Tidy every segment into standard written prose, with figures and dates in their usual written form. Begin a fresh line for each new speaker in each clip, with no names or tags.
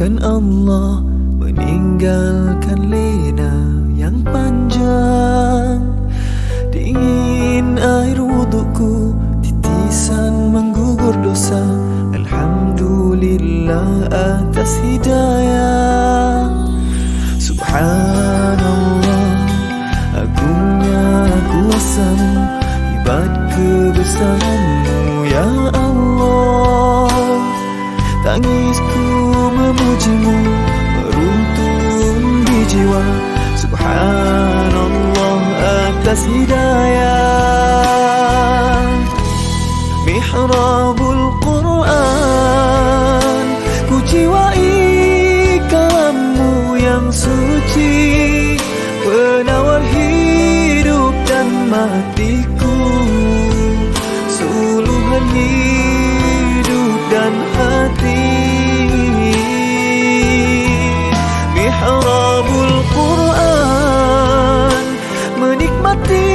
Kan Allah meninggalkan lena yang panjang. Dingin air wuduku, titisan menggugur dosa. Alhamdulillah atas hidayah. Subhanallah, agungnya kuasa-Mu, hebat kebesaran-Mu ya Allah. Tangisku memuji-Mu, meruntun di jiwa. Subhanallah atas hidayah. Mihrabul Quran, ku jiwai kalam-Mu yang suci, penawar hidup dan matiku, suluhan hidup dan hati. Mihrabul Quran, menikmati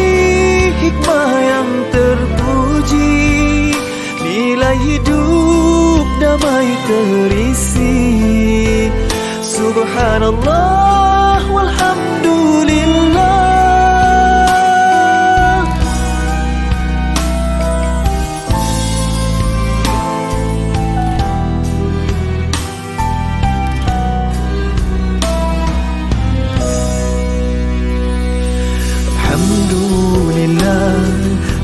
hikmah yang terpuji, nilai hidup damai terisi. Subhanallah walhamdulillah. Alhamdulillah,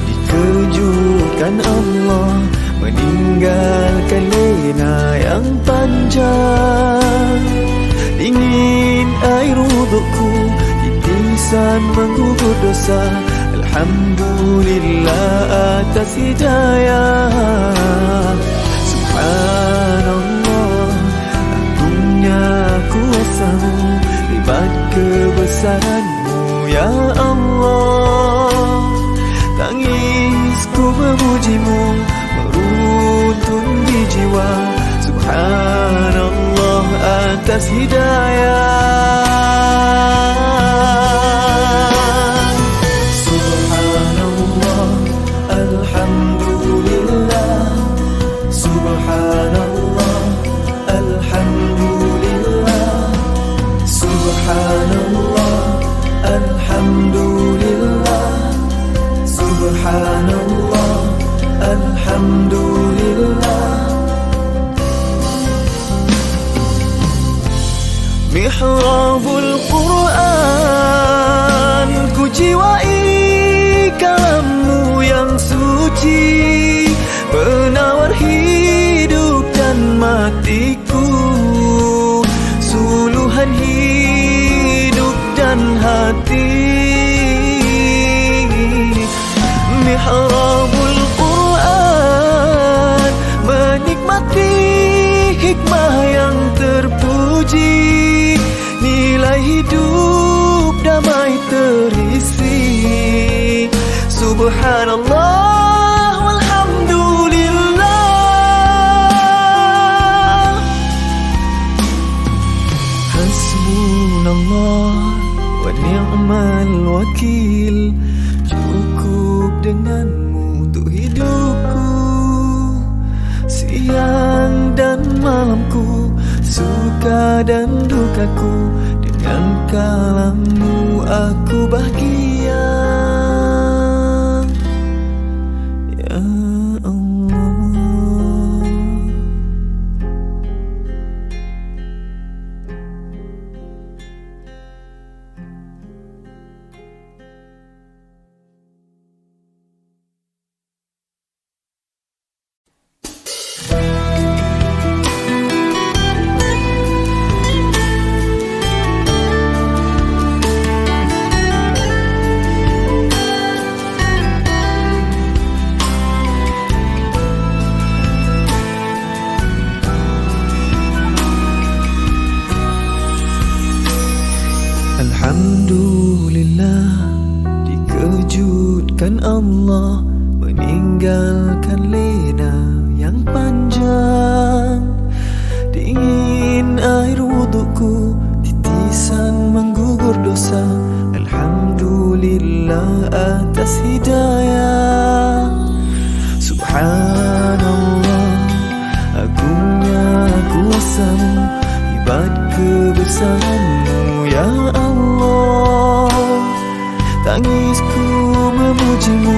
dikejutkan Allah meninggalkan lena yang panjang. Dingin air wuduku, titisan menggugur dosa. Alhamdulillah atas hidayah. Subhanallah, agungnya kuasa-Mu, hebat kebesaran-Mu ya Allah. Tangisku memuji-Mu, meruntun di jiwa. Subhanallah atas hidayah. Subhanallah, alhamdulillah. Subhanallah, alhamdulillah. Subhanallah, alhamdulillah. Subhanallah, alhamdulillah. Mihrabul Quran, ku jiwai kalam-Mu yang suci, penawar hidup dan matiku, suluhan hidup dan hati. Mihrabul Quran, menikmati hikmah yang terpuji, nilai hidup damai terisi. Subhanallah walhamdulillah. Hasbunallah wa ni'mal wakil, cukup dengan-Mu untuk hidupku. Siang dan malamku, suka dan dukaku, dengan kalam-Mu aku bahagia ya Allah. Alhamdulillah, dikejutkan Allah meninggalkan lena yang panjang. Dingin air wuduku, titisan menggugur dosa. Alhamdulillah atas hidayah. Subhanallah, agungnya kuasa-Mu, kekuasaanmu ya Allah. Tangisku memujimu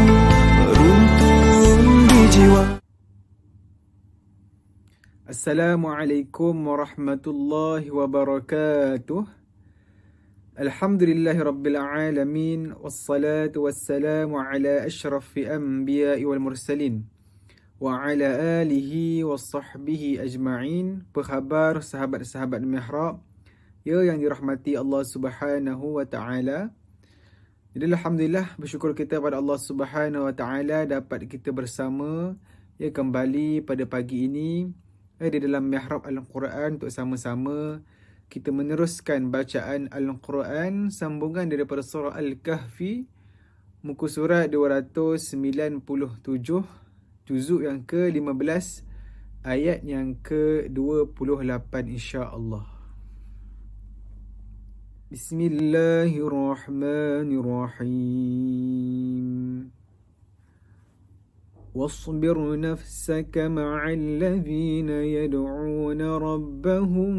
meruntuh di jiwa.
Assalamualaikum warahmatullahi wabarakatuh. Alhamdulillahi rabbil alamin. Wassalatu wassalamu ala ashrafi anbiya'i wal mursalin wa ala alihi wa sahbihi ajma'in. Apa khabar sahabat-sahabat mihrab ya yang dirahmati Allah Subhanahu wa taala. Jadi alhamdulillah, bersyukur kita pada Allah Subhanahu wa taala dapat kita bersama ya kembali pada pagi ini di dalam mihrab Al-Quran untuk sama-sama kita meneruskan bacaan Al-Quran sambungan daripada surah Al-Kahfi, muka surat 297, juzuk yang ke-15, ayat yang ke-28 insya-Allah. Bismillahirrahmanirrahim. واصبر نفسك مع الذين يدعون ربهم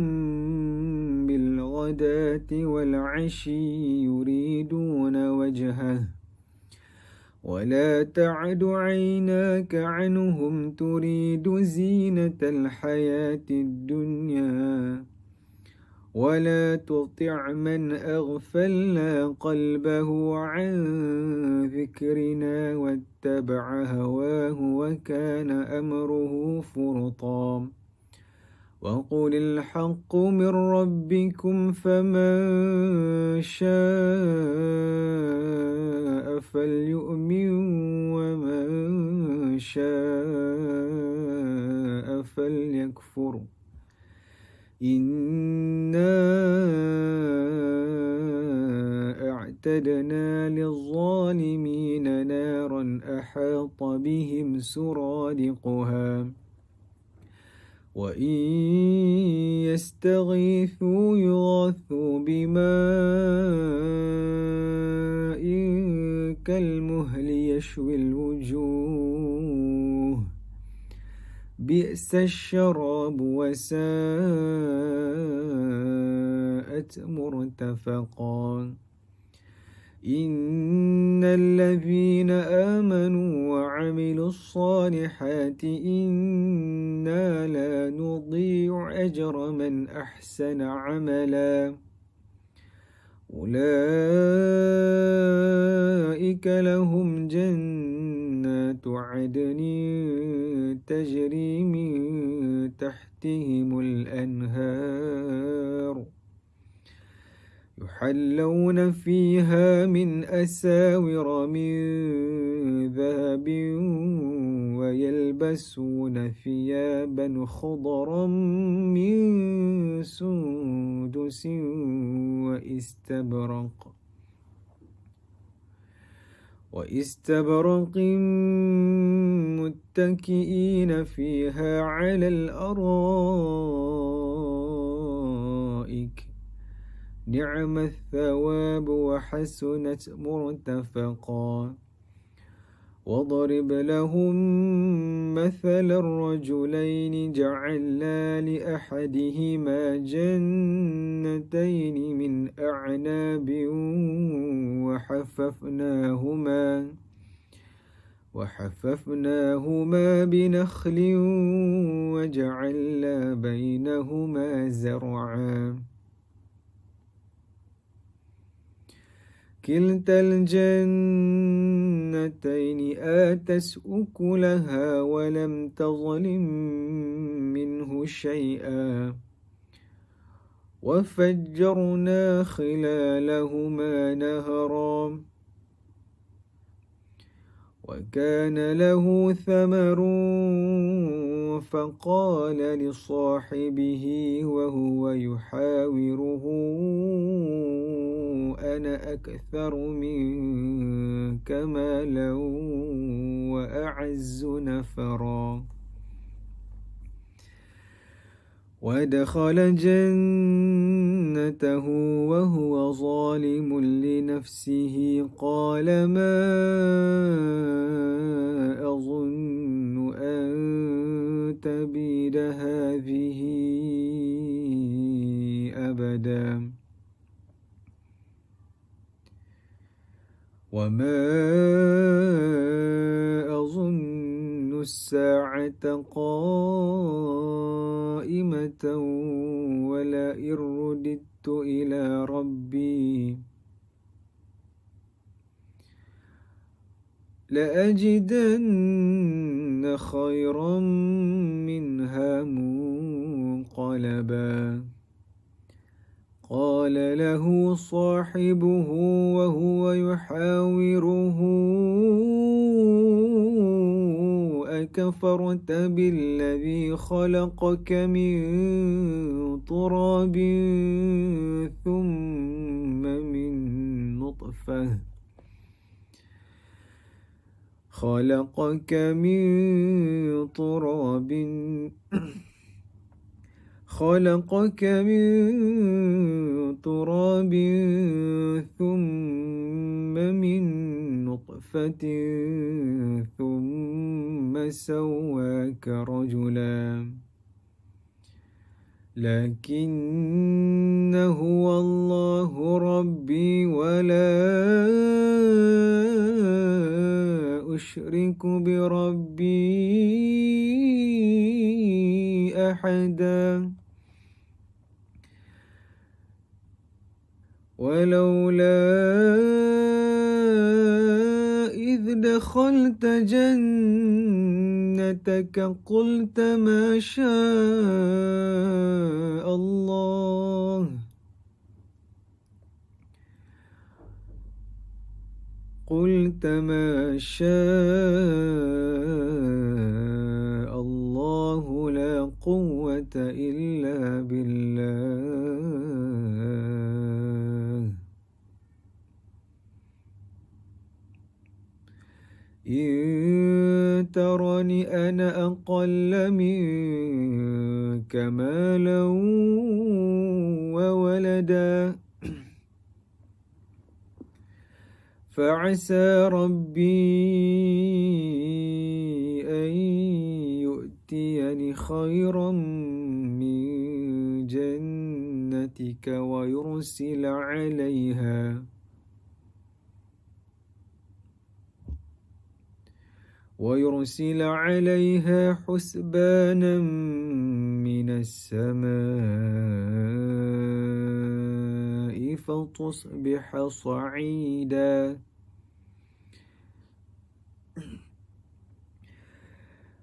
بالغداة والعشي يريدون وجهه ولا تعد عيناك عنهم تريد زينة الحياة الدنيا ولا تطع من أغفلنا قلبه عن ذكرنا واتبع هواه وكان أمره فرطا وقل الحق من ربكم فمن شاء فليؤمن ومن شاء فليكفر إنا أعتدنا للظالمين نارا أحاط بهم سرادقها وإن يستغيثوا يغاثوا بماء كالمهل يشوي الوجوه بئس الشراب وساءت مرتفقا إن الذين آمنوا وعملوا الصالحات إنا لا نضيع أجر من أحسن عملا أولئك لهم جنات عدن تجري من تحتهم الأنهار يحلون فيها من أساور من ذهب ويلبسون ثيابا خضرا من سندس وإستبرق متكئين فيها على الأرائك نعم الثواب وحسنت مرتفقا واضرب لهم مثل الرجلين جعلنا لأحدهما جنتين من أعناب وحففناهما بنخل وجعلنا بينهما زرعا كلتا الجنتين آتت أكلها ولم تظلم منه شيئا وفجرنا خلالهما نهرا وكان له ثمر فقال لصاحبه وهو يحاوره أنا أكثر منك مالا وأعز نفرا ودخل جنته وهو ظالم لنفسه قال ما أظن أن تبيد هذه أبدا وما أظن الساعة قائمة ولئن رددت إلى ربي لأجدن خيرا منها منقلبا قال له صاحبه وهو يحاوره أكفرت بالذي خلقك من تراب ثم من نطفة خلقك من تراب ثم من نطفة ثم سواك رجلا لكن هو الله ربي ولا أشرك بربي أحدا ولولا إذ دخلت جنتك قلت ما شاء الله لا قوة إلا بالله إن ترني أنا أقل منك مالا وولدا فعسى ربي أن يؤتيني خيرا من جنتك ويرسل عليها حسبانا من السماء فتصبح صعيدا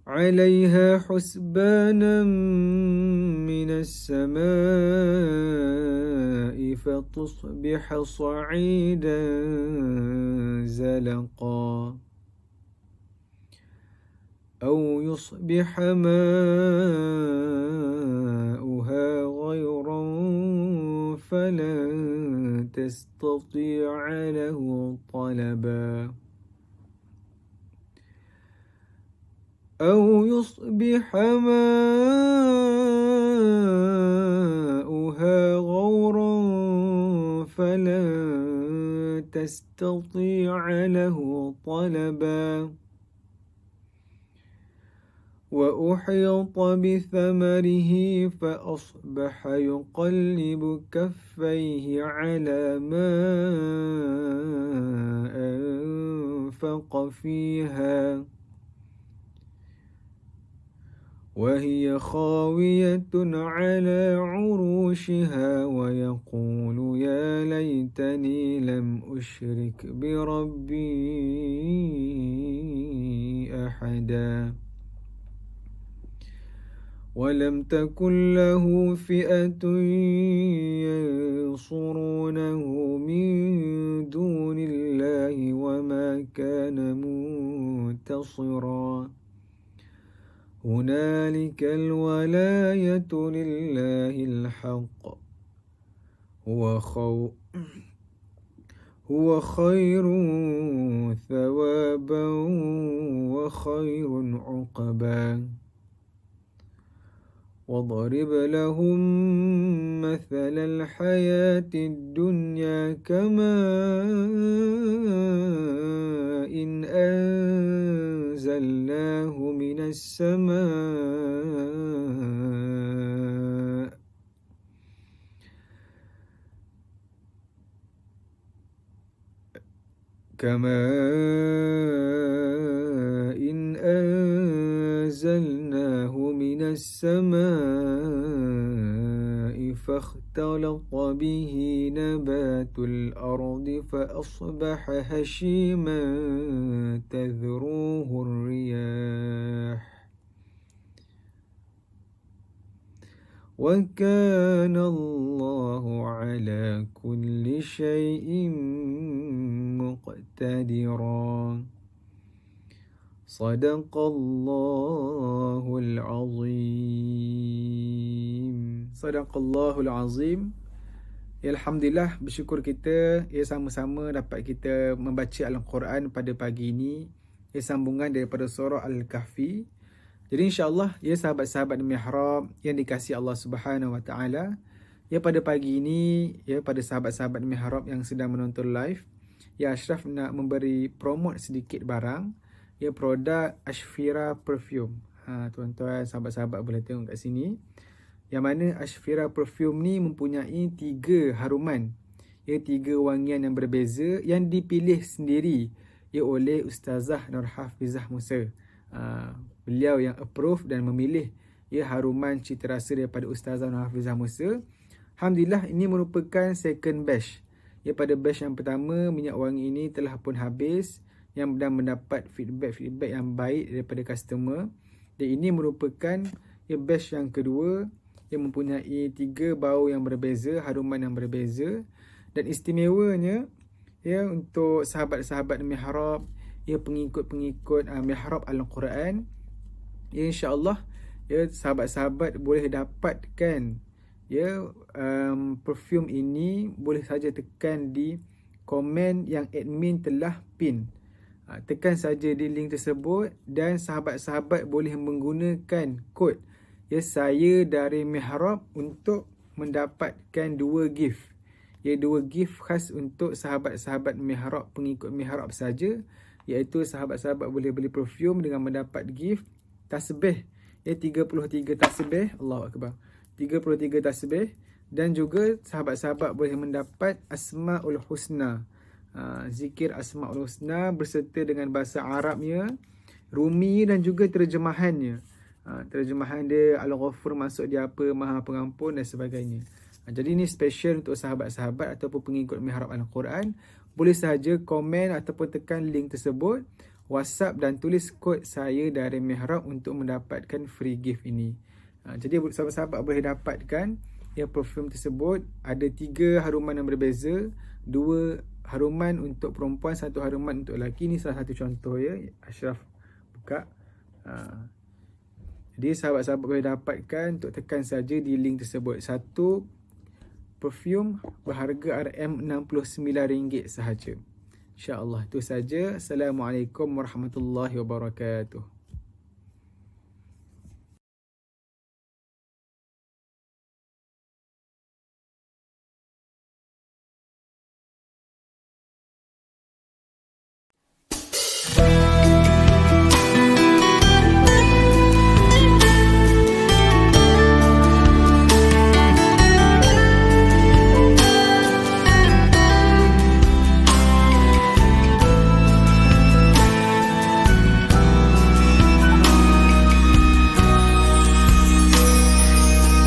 عليها حسبانا من السماء فتصبح صعيدا زلقا أو يصبح ماؤها غيرا فلن تستطيع له طلبا أو يصبح ماؤها غورا فلن تستطيع له طلبا وأحيط بثمره فأصبح يقلب كفيه على ما أنفق فيها وهي خاوية على عروشها ويقول يا ليتني لم أشرك بربي أحدا ولم تكن له فئة ينصرونه من دون الله وما كان منتصرا هنالك الولاية لله الحق هو خير ثوابا وخير عقبا واضرب لهم مثل الحياة الدنيا كماء إن أنزلناه من السماء كماء أنزلناه من السماء فاختلط به نبات الأرض فأصبح هشيما تذروه الرياح وكان الله على كل شيء مقتدرا صدق الله العظيم. صدق الله العظيم. Alhamdulillah, bersyukur kita sama-sama dapat kita membaca Al-Quran pada pagi ini. Sambungan daripada surah Al-Kahfi. Jadi insya-Allah sahabat-sahabat Mihrab yang dikasihi Allah Subhanahu Wa Taala, pada pagi ini pada sahabat-sahabat Mihrab yang sedang menonton live, Ashraf nak memberi promote sedikit barang, produk Ashfira Perfume. Tuan-tuan sahabat-sahabat boleh tengok kat sini. Yang mana Ashfira Perfume ni mempunyai 3 haruman. 3 wangian yang berbeza yang dipilih sendiri oleh Ustazah Nur Hafizah Musa. Beliau yang approve dan memilih haruman cita rasa daripada Ustazah Nur Hafizah Musa. Alhamdulillah, ini merupakan second batch. Pada batch yang pertama, minyak wangi ini telah pun habis yang mendapat feedback yang baik daripada customer. Dan ini merupakan batch yang kedua yang mempunyai 3 bau yang berbeza, haruman yang berbeza. Dan istimewanya untuk sahabat-sahabat Mihrab, pengikut-pengikut Mihrab Al-Quran, insya-Allah sahabat-sahabat boleh dapatkan perfume ini, boleh saja tekan di komen yang admin telah pin. Tekan saja di link tersebut dan sahabat-sahabat boleh menggunakan kod saya dari Mihrab untuk mendapatkan 2 gift. 2 gift khas untuk sahabat-sahabat Mihrab, pengikut Mihrab saja, iaitu sahabat-sahabat boleh beli perfume dengan mendapat gift tasbih 33 tasbih, Allahu Akbar, 33 tasbih, dan juga sahabat-sahabat boleh mendapat Asmaul Husna, zikir Asmaul Husna berserta dengan bahasa Arabnya, Rumi dan juga terjemahannya. Terjemahan dia Al-Ghafur, maksud dia apa, Maha Pengampun dan sebagainya. Jadi ini special untuk sahabat-sahabat ataupun pengikut Mihrab Al-Quran. Boleh sahaja komen ataupun tekan link tersebut, WhatsApp dan tulis kod saya dari Mihrab untuk mendapatkan free gift ini. Jadi sahabat-sahabat boleh dapatkan perfume tersebut. Ada 3 haruman yang berbeza, 2 haruman untuk perempuan, 1 haruman untuk lelaki. Ini salah satu contoh Ashraf buka. Jadi sahabat-sahabat boleh dapatkan untuk tekan saja di link tersebut. 1 perfume berharga RM69 sahaja. InsyaAllah itu saja. Assalamualaikum warahmatullahi wabarakatuh.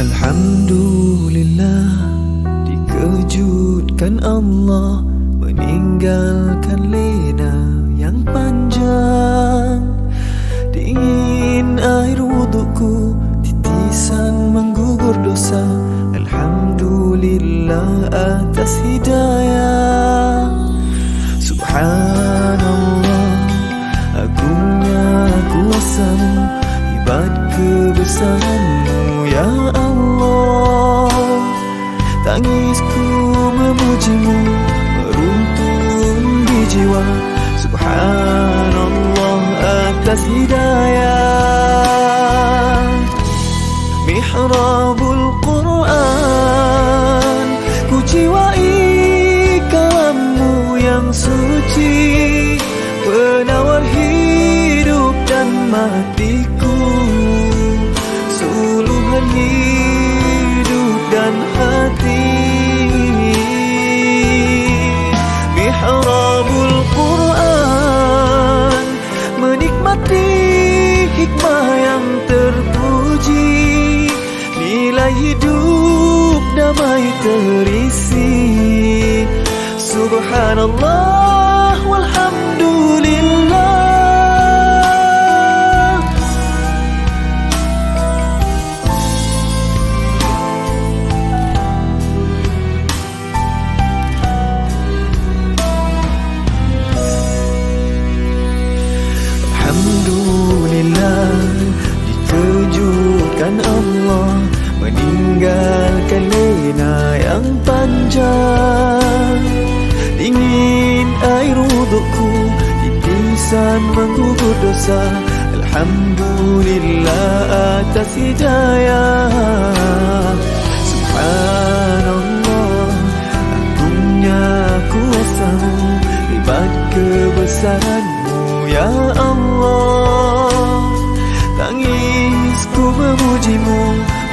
Alhamdulillah, dikejutkan Allah meninggalkan lena yang panjang. Dingin air wudukku, titisan menggugur dosa. Alhamdulillah atas hidayah. Subhanallah, agungnya kuasamu, hebat kebesaranmu ya Allah. Tangisku memujimu, meruntun di jiwa. Subhanallah atas hidayah. Mihrabul Quran, ku jiwai kalammu yang suci, penawar hidup dan matiku, suluhan hidup dan hati. Mihrabul Quran, Subhanallah walhamdulillah. Alhamdulillah, dikejutkan Allah meninggalkan lena yang panjang. Dingin air wudukku, titisan menggugur dosa. Alhamdulillah atas hidayah. Subhanallah, agungnya kuasa-Mu, hebat kebesaran-Mu ya Allah. Tangisku memuji-Mu,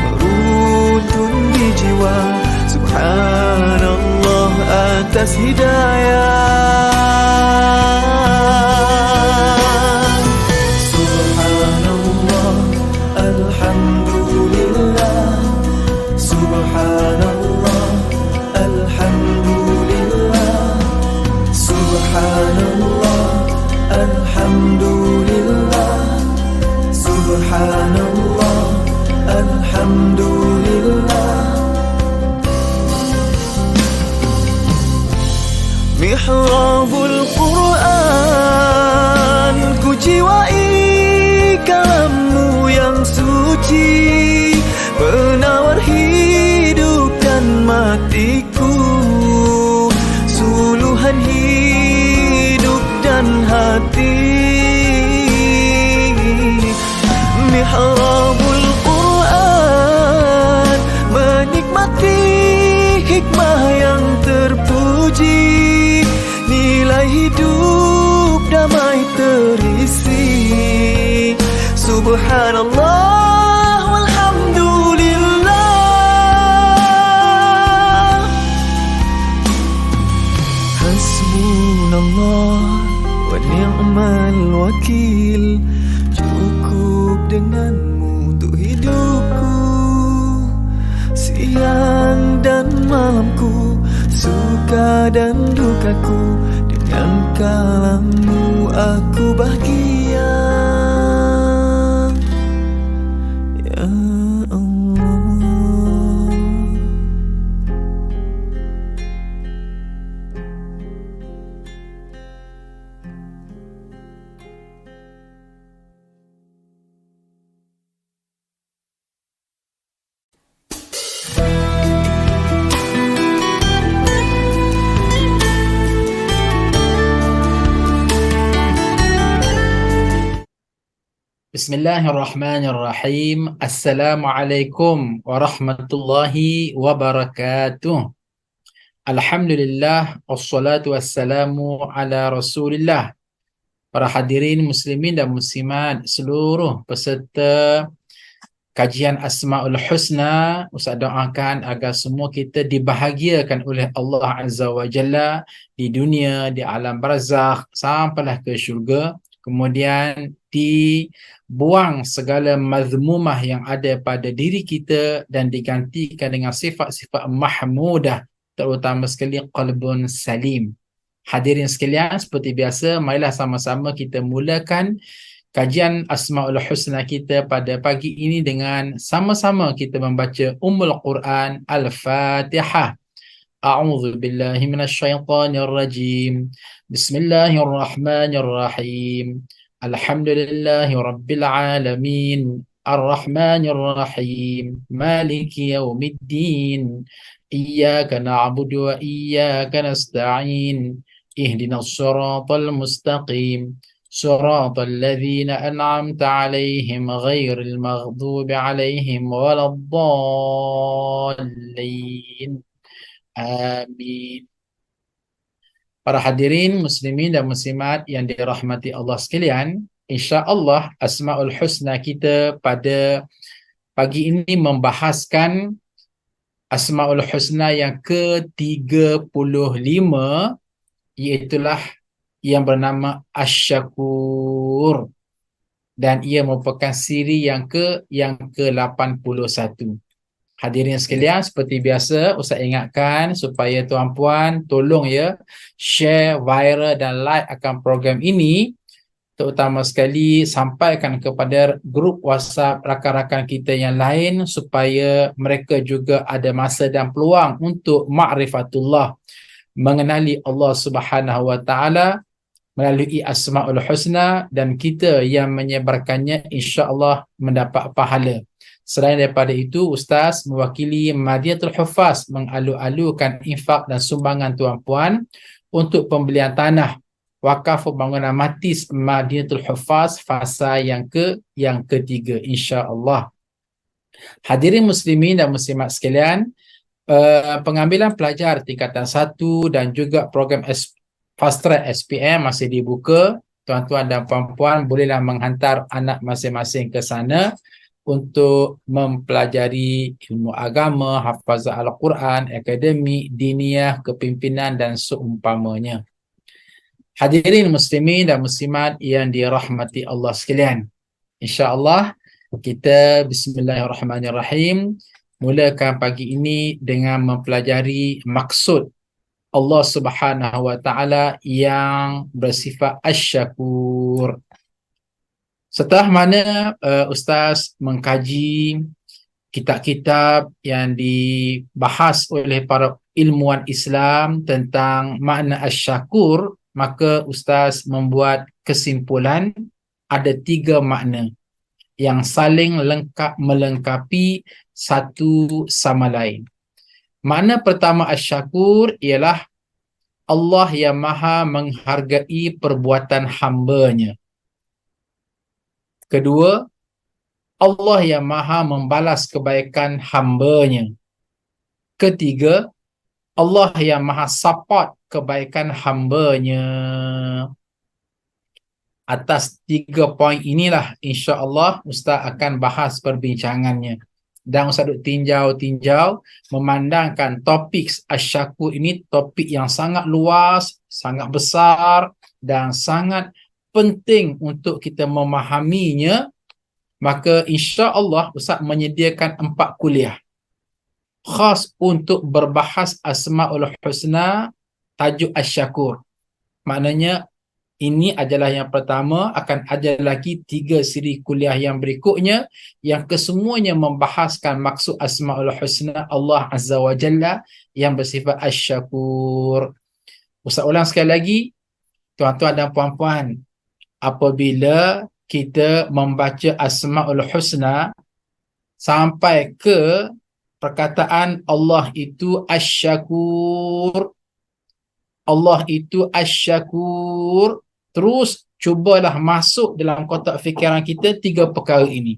meruntun di jiwa. Subhanallah atas hidayah. Subhanallah, alhamdulillah. Subhanallah, alhamdulillah. Subhanallah, alhamdulillah. Subhanallah, alhamdulillah. Mihrabul Quran, ku jiwai kalam-Mu yang suci, penawar hidup dan matiku, suluhan hidup dan hati. Mihrabul Quran, menikmati hikmah yang terpuji, nilai hidup damai terisi. Subhanallah walhamdulillah. Hasbunallah wa ni'mal wakil. Cukup dengan-Mu untuk hidupku, siang dan malamku, suka dan dukaku. Dengan kalam-Mu aku bahagia ya Allah.
Bismillahirrahmanirrahim. Assalamualaikum warahmatullahi wabarakatuh. Alhamdulillah, wassalatu wassalamu ala Rasulillah. Para hadirin muslimin dan muslimat, seluruh peserta kajian Asmaul Husna, Ustaz doakan agar semua kita dibahagiakan oleh Allah Azza wa Jalla di dunia, di alam barzakh sampailah ke syurga. Kemudian dibuang segala mazmumah yang ada pada diri kita dan digantikan dengan sifat-sifat mahmudah, terutama sekali qalbun salim. Hadirin sekalian, seperti biasa, marilah sama-sama kita mulakan kajian Asmaul Husna kita pada pagi ini dengan sama-sama kita membaca Ummul Quran Al-Fatihah. A'udzu billahi minasyaitonir rajim. Bismillahirrahmanirrahim. Alhamdulillahi rabbil alamin. Ar-Rahmanir Rahim. Maliki yaumiddin. Iyyaka na'budu wa iyyaka nasta'in. Ihdinas siratal mustaqim. صراط الذين أنعمت عليهم غير المغضوب عليهم ولا الضالين. Amin. Para hadirin muslimin dan muslimat yang dirahmati Allah sekalian, insya-Allah Asmaul Husna kita pada pagi ini membahaskan Asmaul Husna yang ke-35, iaitulah yang bernama Asy-Syakur, dan ia merupakan siri yang ke-81. Hadirin sekalian, seperti biasa, Ustaz ingatkan supaya tuan-puan tolong ya share, viral dan like akan program ini. Terutama sekali sampaikan kepada grup WhatsApp rakan-rakan kita yang lain supaya mereka juga ada masa dan peluang untuk ma'rifatullah, mengenali Allah Subhanahu Wa Taala melalui Asmaul Husna, dan kita yang menyebarkannya insya-Allah mendapat pahala. Selain daripada itu, Ustaz mewakili Madinatul Huffaz mengalu-alukan infak dan sumbangan tuan-puan untuk pembelian tanah wakaf pembangunan Matis Madinatul Huffaz fasa yang ketiga insya-Allah. Hadirin muslimin dan muslimat sekalian, pengambilan pelajar tingkatan 1 dan juga program Fast Track SPM masih dibuka. Tuan-tuan dan puan-puan bolehlah menghantar anak masing-masing ke sana untuk mempelajari ilmu agama, hafazah Al-Quran, akademik, diniyah, kepimpinan dan seumpamanya. Hadirin muslimin dan muslimat yang dirahmati Allah sekalian, insya-Allah kita bismillahirrahmanirrahim mulakan pagi ini dengan mempelajari maksud Allah Subhanahu Wa Taala yang bersifat asy-syakur. Setelah mana Ustaz mengkaji kitab-kitab yang dibahas oleh para ilmuwan Islam tentang makna asy-syakur, maka Ustaz membuat kesimpulan ada 3 makna yang saling melengkapi satu sama lain. Makna pertama asy-syakur ialah Allah yang maha menghargai perbuatan hamba-Nya. Kedua, Allah yang maha membalas kebaikan hamba-Nya. Ketiga, Allah yang maha support kebaikan hamba-Nya. Atas 3 poin inilah insya-Allah Ustaz akan bahas perbincangannya. Dan Ustaz duk tinjau memandangkan topik asy-syakur ini topik yang sangat luas, sangat besar dan sangat penting untuk kita memahaminya. Maka insya-Allah Ustaz menyediakan 4 kuliah khas untuk berbahas Asmaul Husna tajuk asy-syakur. Maknanya ini adalah yang pertama, akan ada lagi 3 siri kuliah yang berikutnya yang kesemuanya membahaskan maksud Asmaul Husna Allah Azza wa Jalla yang bersifat asy-syakur. Ustaz ulang sekali lagi, tuan-tuan dan puan-puan, apabila kita membaca Asmaul Husna sampai ke perkataan Allah itu asy-syakur, Allah itu asy-syakur, terus cubalah masuk dalam kotak fikiran kita 3 perkara ini.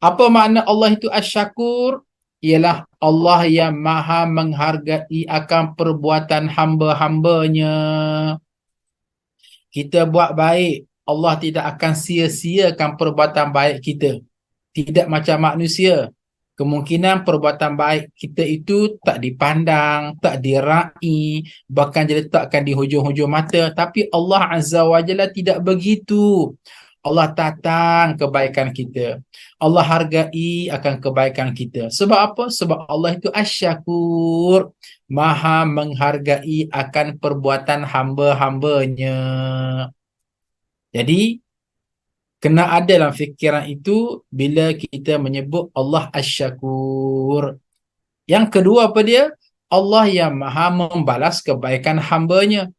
Apa makna Allah itu asy-syakur? Ialah Allah yang maha menghargai akan perbuatan hamba-hambanya. Kita buat baik, Allah tidak akan sia-siakan perbuatan baik kita. Tidak macam manusia. Kemungkinan perbuatan baik kita itu tak dipandang, tak diraih, bahkan diletakkan di hujung-hujung mata. Tapi Allah Azza wa Jalla tidak begitu. Allah tatang kebaikan kita. Allah hargai akan kebaikan kita. Sebab apa? Sebab Allah itu asy-syakur, maha menghargai akan perbuatan hamba-hambanya. Jadi kena ada dalam fikiran itu bila kita menyebut Allah asy-syakur. Yang kedua apa dia? Allah yang maha membalas kebaikan hamba-Nya.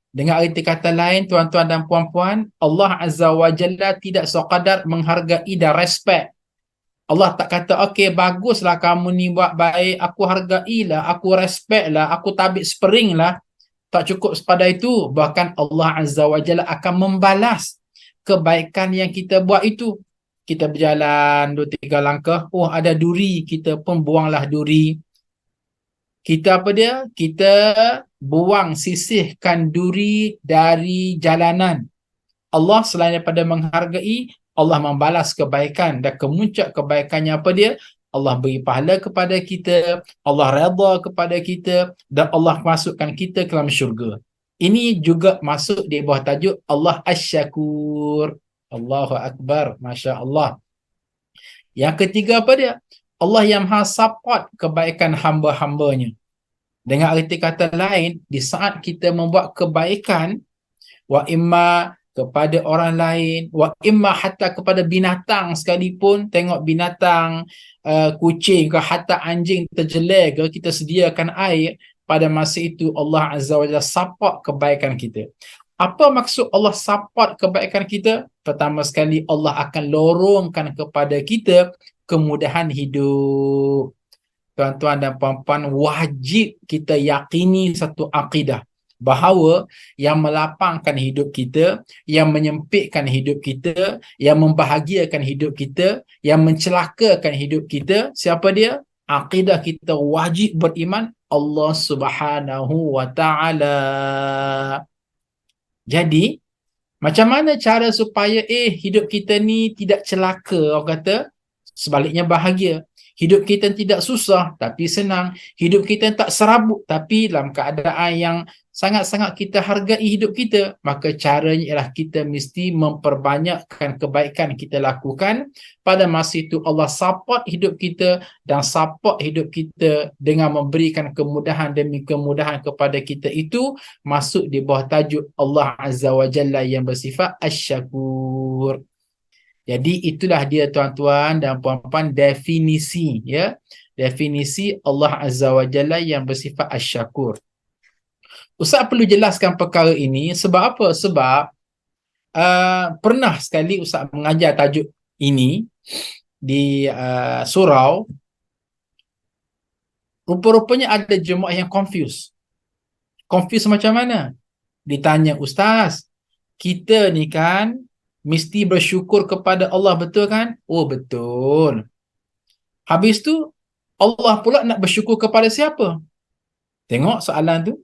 Dengan arti kata lain, tuan-tuan dan puan-puan, Allah Azza wa Jalla tidak sekadar menghargai dan respect. Allah tak kata, okey baguslah kamu ni buat baik, aku hargailah, aku respect lah, aku tabik spring lah. Tak cukup sepada itu. Bahkan Allah Azza wa Jalla akan membalas kebaikan yang kita buat itu. Kita berjalan 2-3 langkah, oh ada duri, kita pun buanglah duri. Kita apa dia? Kita buang, sisihkan duri dari jalanan. Allah selain daripada menghargai, Allah membalas kebaikan, dan kemuncak kebaikannya apa dia? Allah beri pahala kepada kita, Allah redha kepada kita, dan Allah masukkan kita ke dalam syurga. Ini juga masuk di bawah tajuk Allah asy-syakur. Allahu Akbar, Masya Allah. Yang ketiga apa dia? Allah yang maha support kebaikan hamba-hambanya. Dengan arti kata lain, di saat kita membuat kebaikan, wa imma kepada orang lain, wa imma hatta kepada binatang sekalipun, tengok binatang, kucing ke hatta anjing terjeler ke, kita sediakan air, pada masa itu Allah Azza wa Jalla support kebaikan kita. Apa maksud Allah support kebaikan kita? Pertama sekali, Allah akan lorongkan kepada kita kemudahan hidup. Tuan-tuan dan puan-puan, wajib kita yakini satu akidah bahawa yang melapangkan hidup kita, yang menyempitkan hidup kita, yang membahagiakan hidup kita, yang mencelakakan hidup kita, siapa dia? Akidah kita wajib beriman Allah Subhanahu wa Ta'ala. Jadi, macam mana cara supaya hidup kita ni tidak celaka, orang kata, sebaliknya bahagia. Hidup kita tidak susah tapi senang. Hidup kita tak serabut tapi dalam keadaan yang sangat-sangat kita hargai hidup kita. Maka caranya ialah kita mesti memperbanyakkan kebaikan kita lakukan. Pada masa itu Allah support hidup kita dan support hidup kita dengan memberikan kemudahan demi kemudahan kepada kita, itu masuk di bawah tajuk Allah Azza wa Jalla yang bersifat Asy-Syakur. Jadi itulah dia tuan-tuan dan puan-puan definisi, ya. Definisi Allah Azza wa Jalla yang bersifat Asy-Syakur. Ustaz perlu jelaskan perkara ini sebab apa? Sebab pernah sekali Ustaz mengajar tajuk ini di surau. Rupa-rupanya ada jemaah yang confused. Confused macam mana? Ditanya, Ustaz, kita ni kan mesti bersyukur kepada Allah, betul kan? Oh, betul. Habis tu, Allah pula nak bersyukur kepada siapa? Tengok soalan tu.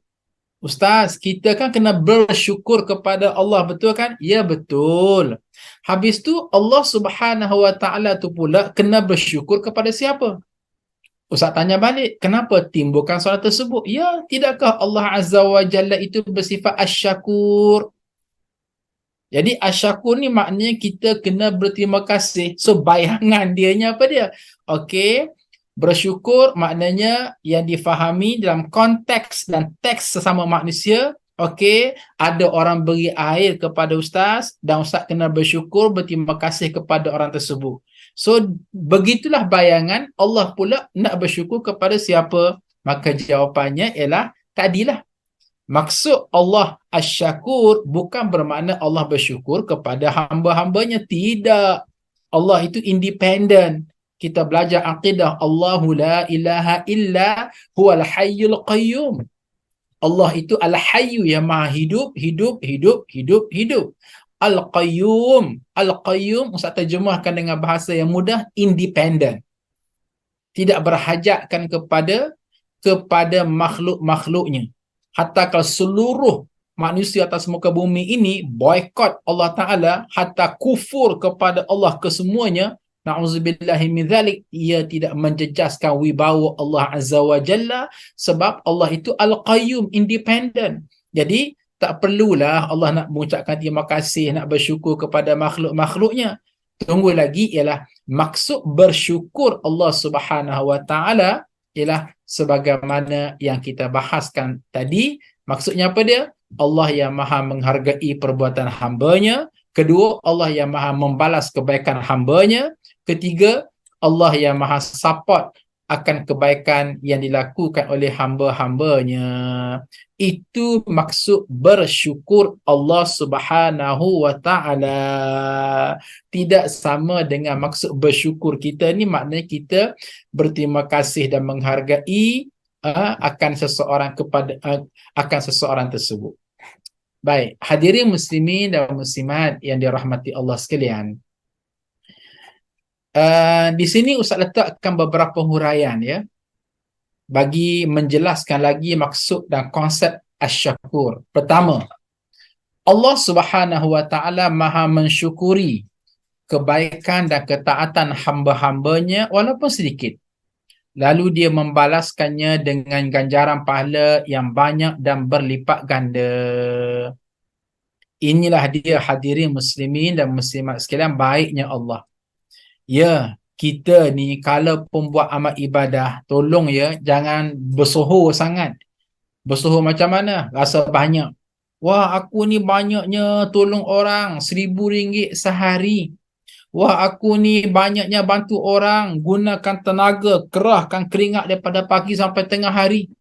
Ustaz, kita kan kena bersyukur kepada Allah, betul kan? Ya, betul. Habis tu, Allah Subhanahu wa Ta'ala tu pula kena bersyukur kepada siapa? Ustaz tanya balik, kenapa timbulkan soalan tersebut? Ya, tidakkah Allah Azza wa Jalla itu bersifat Asy-Syakur? Jadi Asy-Syakur ni maknanya kita kena berterima kasih. So bayangan dianya apa dia? Okey, bersyukur maknanya yang difahami dalam konteks dan teks sesama manusia. Okey, ada orang beri air kepada ustaz dan ustaz kena bersyukur, berterima kasih kepada orang tersebut. So begitulah bayangan Allah pula nak bersyukur kepada siapa? Maka jawapannya ialah tadilah. Maksud Allah Asy-Syakur bukan bermakna Allah bersyukur kepada hamba-hambanya. Tidak. Allah itu independen. Kita belajar akidah Allahu la ilaha illa huwal hayyul qayyum. Allah itu al-hayyu yang maha hidup, hidup, hidup, hidup, hidup. Al-qayyum. Al-qayyum Ustaz terjemahkan dengan bahasa yang mudah, independen. Tidak berhajatkan kepada makhluk-makhluknya. Hatta kalau seluruh manusia atas muka bumi ini boykot Allah Ta'ala, hatta kufur kepada Allah kesemuanya, na'udzubillahi min dzalik, ia tidak menjejaskan wibawa Allah Azza wa Jalla, sebab Allah itu Al-Qayyum, independen. Jadi tak perlulah Allah nak mengucapkan terima kasih, nak bersyukur kepada makhluk-makhluknya. Tunggu lagi ialah maksud bersyukur Allah Subhanahu wa Ta'ala ialah sebagaimana yang kita bahaskan tadi. Maksudnya apa dia? Allah yang maha menghargai perbuatan hambanya. Kedua, Allah yang maha membalas kebaikan hambanya. Ketiga, Allah yang maha support akan kebaikan yang dilakukan oleh hamba-hambanya. Itu maksud bersyukur Allah Subhanahu wa Ta'ala. Tidak sama dengan maksud bersyukur kita ni, maknanya kita berterima kasih dan menghargai akan seseorang tersebut. Baik, hadirin muslimin dan muslimat yang dirahmati Allah sekalian. Di sini Ustaz letakkan beberapa huraian, ya, bagi menjelaskan lagi maksud dan konsep Asy-Syakur. Pertama, Allah Subhanahu wa Ta'ala maha mensyukuri kebaikan dan ketaatan hamba-hambanya walaupun sedikit. Lalu dia membalaskannya dengan ganjaran pahala yang banyak dan berlipat ganda. Inilah dia hadirin muslimin dan muslimat sekalian, baiknya Allah. Ya, kita ni kalau pun buat amal ibadah, tolong ya, jangan bersohor sangat. Bersohor macam mana? Rasa banyak. Wah, aku ni banyaknya tolong orang, RM1,000 sehari. Wah, aku ni banyaknya bantu orang, gunakan tenaga, kerahkan keringat daripada pagi sampai tengah hari.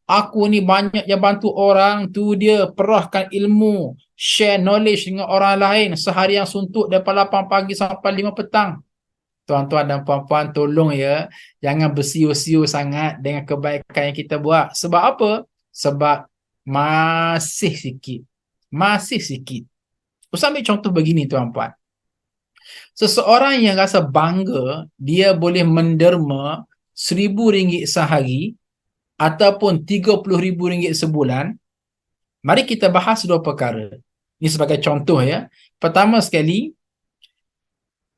Aku ni banyaknya bantu orang, tu dia perahkan ilmu, share knowledge dengan orang lain seharian suntuk daripada 8 pagi sampai 5 petang. Tuan-tuan dan puan-puan, tolong ya, jangan bersiul-siul sangat dengan kebaikan yang kita buat. Sebab apa? Sebab masih sikit. Masih sikit. Ustaz ambil contoh begini tuan-puan. Seseorang yang rasa bangga dia boleh menderma RM1,000 sehari ataupun RM30,000 sebulan, mari kita bahas dua perkara. Ini sebagai contoh ya. Pertama sekali,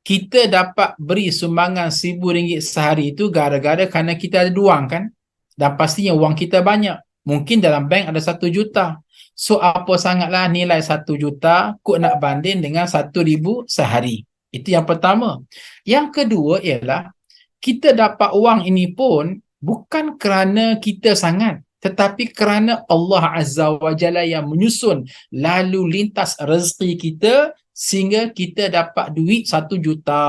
kita dapat beri sumbangan RM1,000 sehari itu gara-gara kerana kita ada duang kan? Dan pastinya wang kita banyak. Mungkin dalam bank ada 1 juta. So apa sangatlah nilai 1 juta kok nak banding dengan 1,000 sehari. Itu yang pertama. Yang kedua ialah kita dapat wang ini pun bukan kerana kita sangat, tetapi kerana Allah Azza wa Jalla yang menyusun lalu lintas rezeki kita sehingga kita dapat duit 1 juta.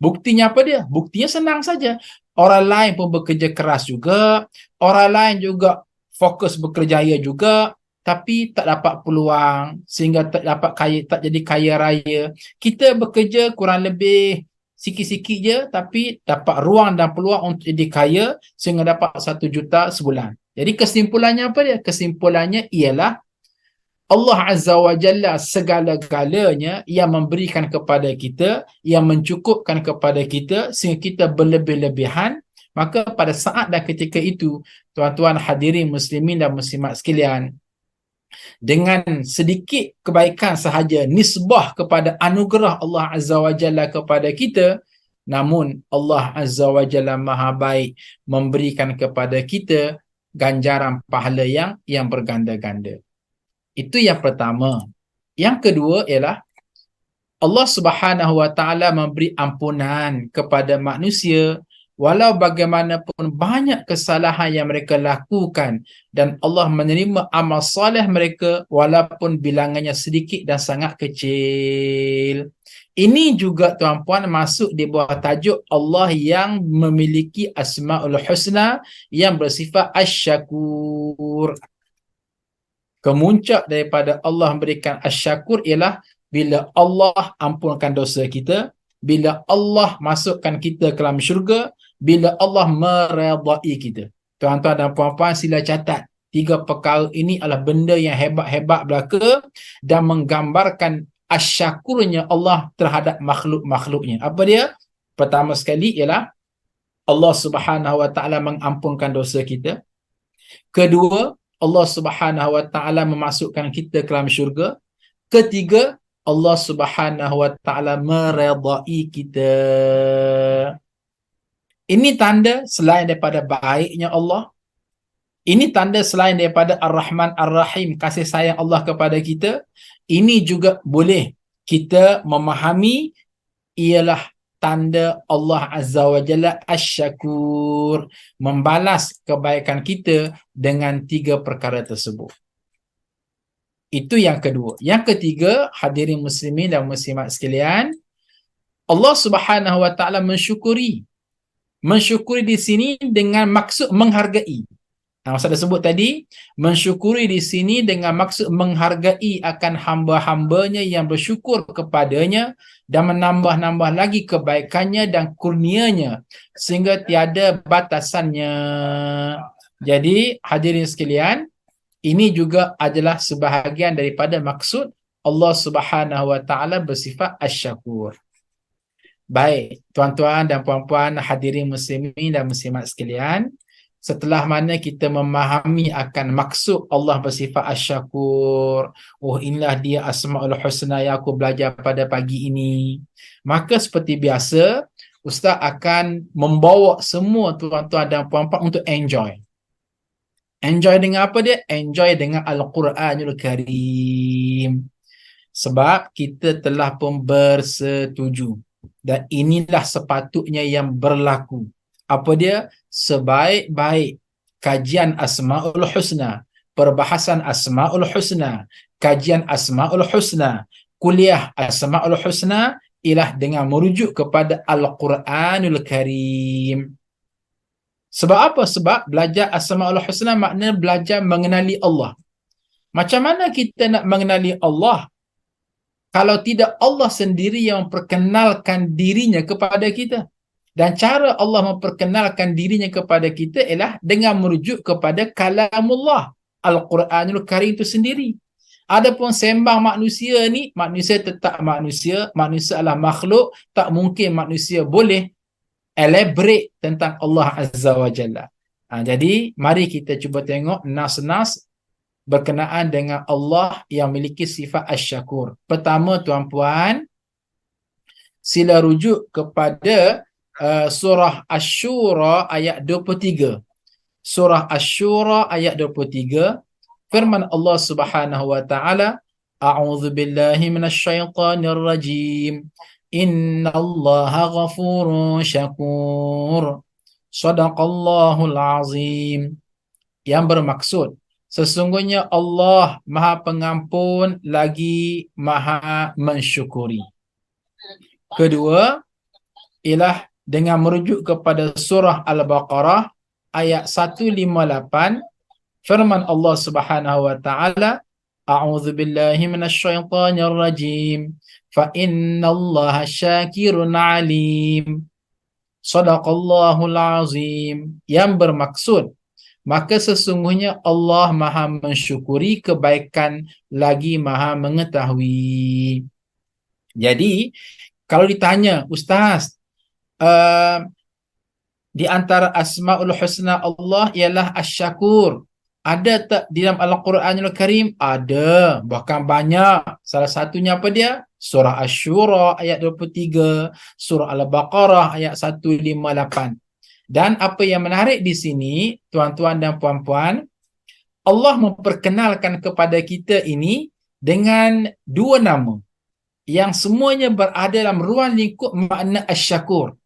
Buktinya apa dia? Buktinya senang saja. Orang lain pun bekerja keras juga, orang lain juga fokus bekerjaya juga, tapi tak dapat peluang sehingga tak dapat kaya, tak jadi kaya raya. Kita bekerja kurang lebih sikit-sikit je tapi dapat ruang dan peluang untuk jadi kaya sehingga dapat 1 juta sebulan. Jadi kesimpulannya apa dia? Kesimpulannya ialah Allah Azza wa Jalla segala-galanya yang memberikan kepada kita, yang mencukupkan kepada kita sehingga kita berlebih-lebihan. Maka pada saat dan ketika itu, tuan-tuan hadirin muslimin dan muslimat sekalian, dengan sedikit kebaikan sahaja nisbah kepada anugerah Allah Azza wa Jalla kepada kita, namun Allah Azza wa Jalla Maha Baik memberikan kepada kita ganjaran pahala yang berganda-ganda. Itu yang pertama. Yang kedua ialah Allah Subhanahu wa taala memberi ampunan kepada manusia walau bagaimanapun banyak kesalahan yang mereka lakukan, dan Allah menerima amal soleh mereka walaupun bilangannya sedikit dan sangat kecil. Ini juga tuan-puan masuk di bawah tajuk Allah yang memiliki Asmaul Husna yang bersifat Asy-Syakur. Kemuncak daripada Allah memberikan Asy-Syakur ialah bila Allah ampunkan dosa kita, bila Allah masukkan kita ke dalam syurga, bila Allah meredai kita. Tuan-tuan dan puan-puan, sila catat. 3 perkara ini adalah benda yang hebat-hebat belaka dan menggambarkan asyakurnya Allah terhadap makhluk-makhluknya. Apa dia? Pertama sekali ialah Allah Subhanahu wa taala mengampunkan dosa kita. Kedua, Allah Subhanahu wa taala memasukkan kita ke dalam syurga. Ketiga, Allah Subhanahu wa taala meredai kita. Ini tanda selain daripada baiknya Allah. Ini tanda selain daripada Ar-Rahman Ar-Rahim, kasih sayang Allah kepada kita. Ini juga boleh kita memahami ialah tanda Allah Azza wa Jalla Asy-Syakur, membalas kebaikan kita dengan 3 perkara tersebut. Itu yang kedua. Yang ketiga, hadirin muslimin dan muslimat sekalian, Allah Subhanahu wa taala mensyukuri. Mensyukuri di sini dengan maksud menghargai. Saya dah sebut tadi, mensyukuri di sini dengan maksud menghargai akan hamba-hambanya yang bersyukur kepadanya dan menambah-nambah lagi kebaikannya dan kurnianya sehingga tiada batasannya. Jadi hadirin sekalian, ini juga adalah sebahagian daripada maksud Allah Subhanahu wa taala bersifat Asy-Syakur. Baik, tuan-tuan dan puan-puan hadirin muslimin dan muslimat sekalian, setelah mana kita memahami akan maksud Allah bersifat Asy-Syakur, oh inilah dia Asmaul Husna yang aku belajar pada pagi ini, maka seperti biasa Ustaz akan membawa semua tuan-tuan dan puan-puan untuk enjoy. Enjoy dengan apa dia? Enjoy dengan Al-Quranul Karim. Sebab kita telah pun bersetuju. Dan inilah sepatutnya yang berlaku. Apa dia? Sebaik-baik kajian Asmaul Husna, perbahasan Asmaul Husna, kajian Asmaul Husna, kuliah Asmaul Husna ialah dengan merujuk kepada Al-Quranul Karim. Sebab apa? Sebab belajar Asmaul Husna maknanya belajar mengenali Allah. Macam mana kita nak mengenali Allah kalau tidak Allah sendiri yang memperkenalkan dirinya kepada kita? Dan cara Allah memperkenalkan dirinya kepada kita ialah dengan merujuk kepada kalamullah, Al-Quranul Karim itu sendiri. Adapun sembang manusia ni, manusia tetap manusia adalah makhluk, tak mungkin manusia boleh elaborate tentang Allah Azza wa Jalla. Jadi, mari kita cuba tengok nas-nas berkenaan dengan Allah yang memiliki sifat asy-syakur. Pertama, tuan-puan, sila rujuk kepada surah Asy-Syura ayat 23. Surah Asy-Syura ayat 23, firman Allah Subhanahu wa taala, A'udzu billahi minasyaitonir rajim. Innallaha ghafurun syakur. Shadaqallahul azim. Yang bermaksud, sesungguhnya Allah Maha Pengampun lagi Maha Mensyukuri. Kedua, ialah dengan merujuk kepada surah Al-Baqarah ayat 158, firman Allah Subhanahu wa taala, A'udzu billahi minasyaitonir rajim. Fa innallaha syakirun alim. Shadaqallahul azim. Yang bermaksud, maka sesungguhnya Allah Maha mensyukuri kebaikan lagi Maha mengetahui. Jadi, kalau ditanya, Ustaz, di antara Asmaul Husna Allah ialah Asy-Syakur. Ada tak di dalam Al-Quranul Karim? Ada, bahkan banyak. Salah satunya apa dia? Surah Asy-Syura ayat 23, Surah Al-Baqarah ayat 158. Dan apa yang menarik di sini, tuan-tuan dan puan-puan, Allah memperkenalkan kepada kita ini dengan dua nama yang semuanya berada dalam ruang lingkup makna Asy-Syakur.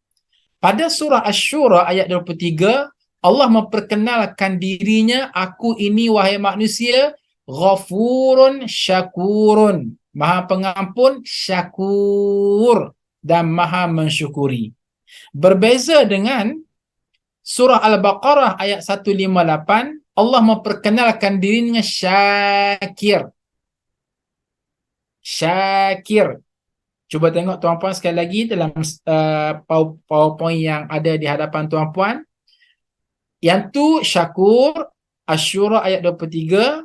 Pada surah Asy-Syura ayat 23, Allah memperkenalkan dirinya, aku ini wahai manusia, Ghafurun Syakurun, Maha Pengampun, Syakur, dan Maha Mensyukuri. Berbeza dengan surah Al-Baqarah ayat 158, Allah memperkenalkan dirinya Syakir. Syakir. Cuba tengok tuan-puan sekali lagi dalam PowerPoint yang ada di hadapan tuan-puan. Yang tu Syakur, Asy-Syura ayat 23,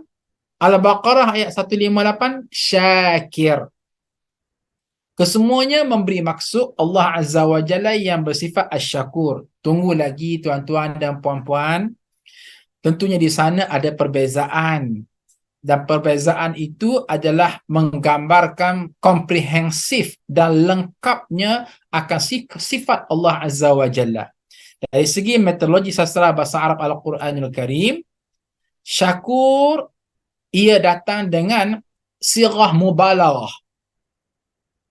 Al-Baqarah ayat 158, Syakir. Kesemuanya memberi maksud Allah Azza wa Jalla yang bersifat Asy-Syakur. Tunggu lagi tuan-tuan dan puan-puan. Tentunya di sana ada perbezaan. Dan perbezaan itu adalah menggambarkan komprehensif dan lengkapnya akan sifat Allah Azza wa Jalla. Dari segi metodologi sastra bahasa Arab Al-Quranul Karim, Syakur, ia datang dengan sirah mubalaghah.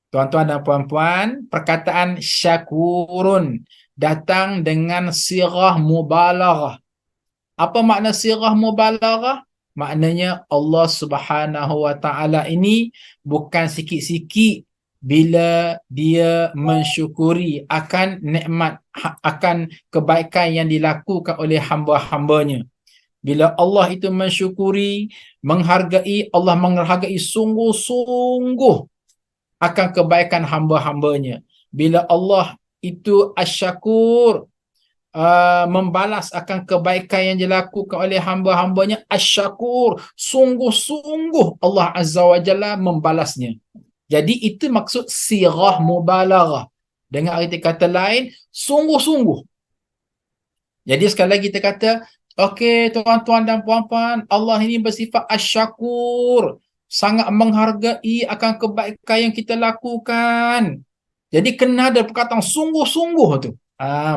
Tuan-tuan dan puan-puan, perkataan Syakurun datang dengan sirah mubalaghah. Apa makna sirah mubalaghah? Maknanya Allah Subhanahu wa taala ini bukan sikit-sikit bila dia mensyukuri akan nikmat, akan kebaikan yang dilakukan oleh hamba-hambanya. Bila Allah itu mensyukuri, menghargai, Allah menghargai sungguh-sungguh akan kebaikan hamba-hambanya. Bila Allah itu Asy-Syakur, membalas akan kebaikan yang dilakukan oleh hamba-hambanya, Asy-Syakur, sungguh-sungguh Allah Azza wa Jalla membalasnya. Jadi itu maksud sirah mubalaghah. Dengan arti kata lain, sungguh-sungguh. Jadi sekali lagi kita kata, okey tuan-tuan dan puan-puan, Allah ini bersifat Asy-Syakur, sangat menghargai akan kebaikan yang kita lakukan. Jadi kena ada perkataan sungguh-sungguh tu.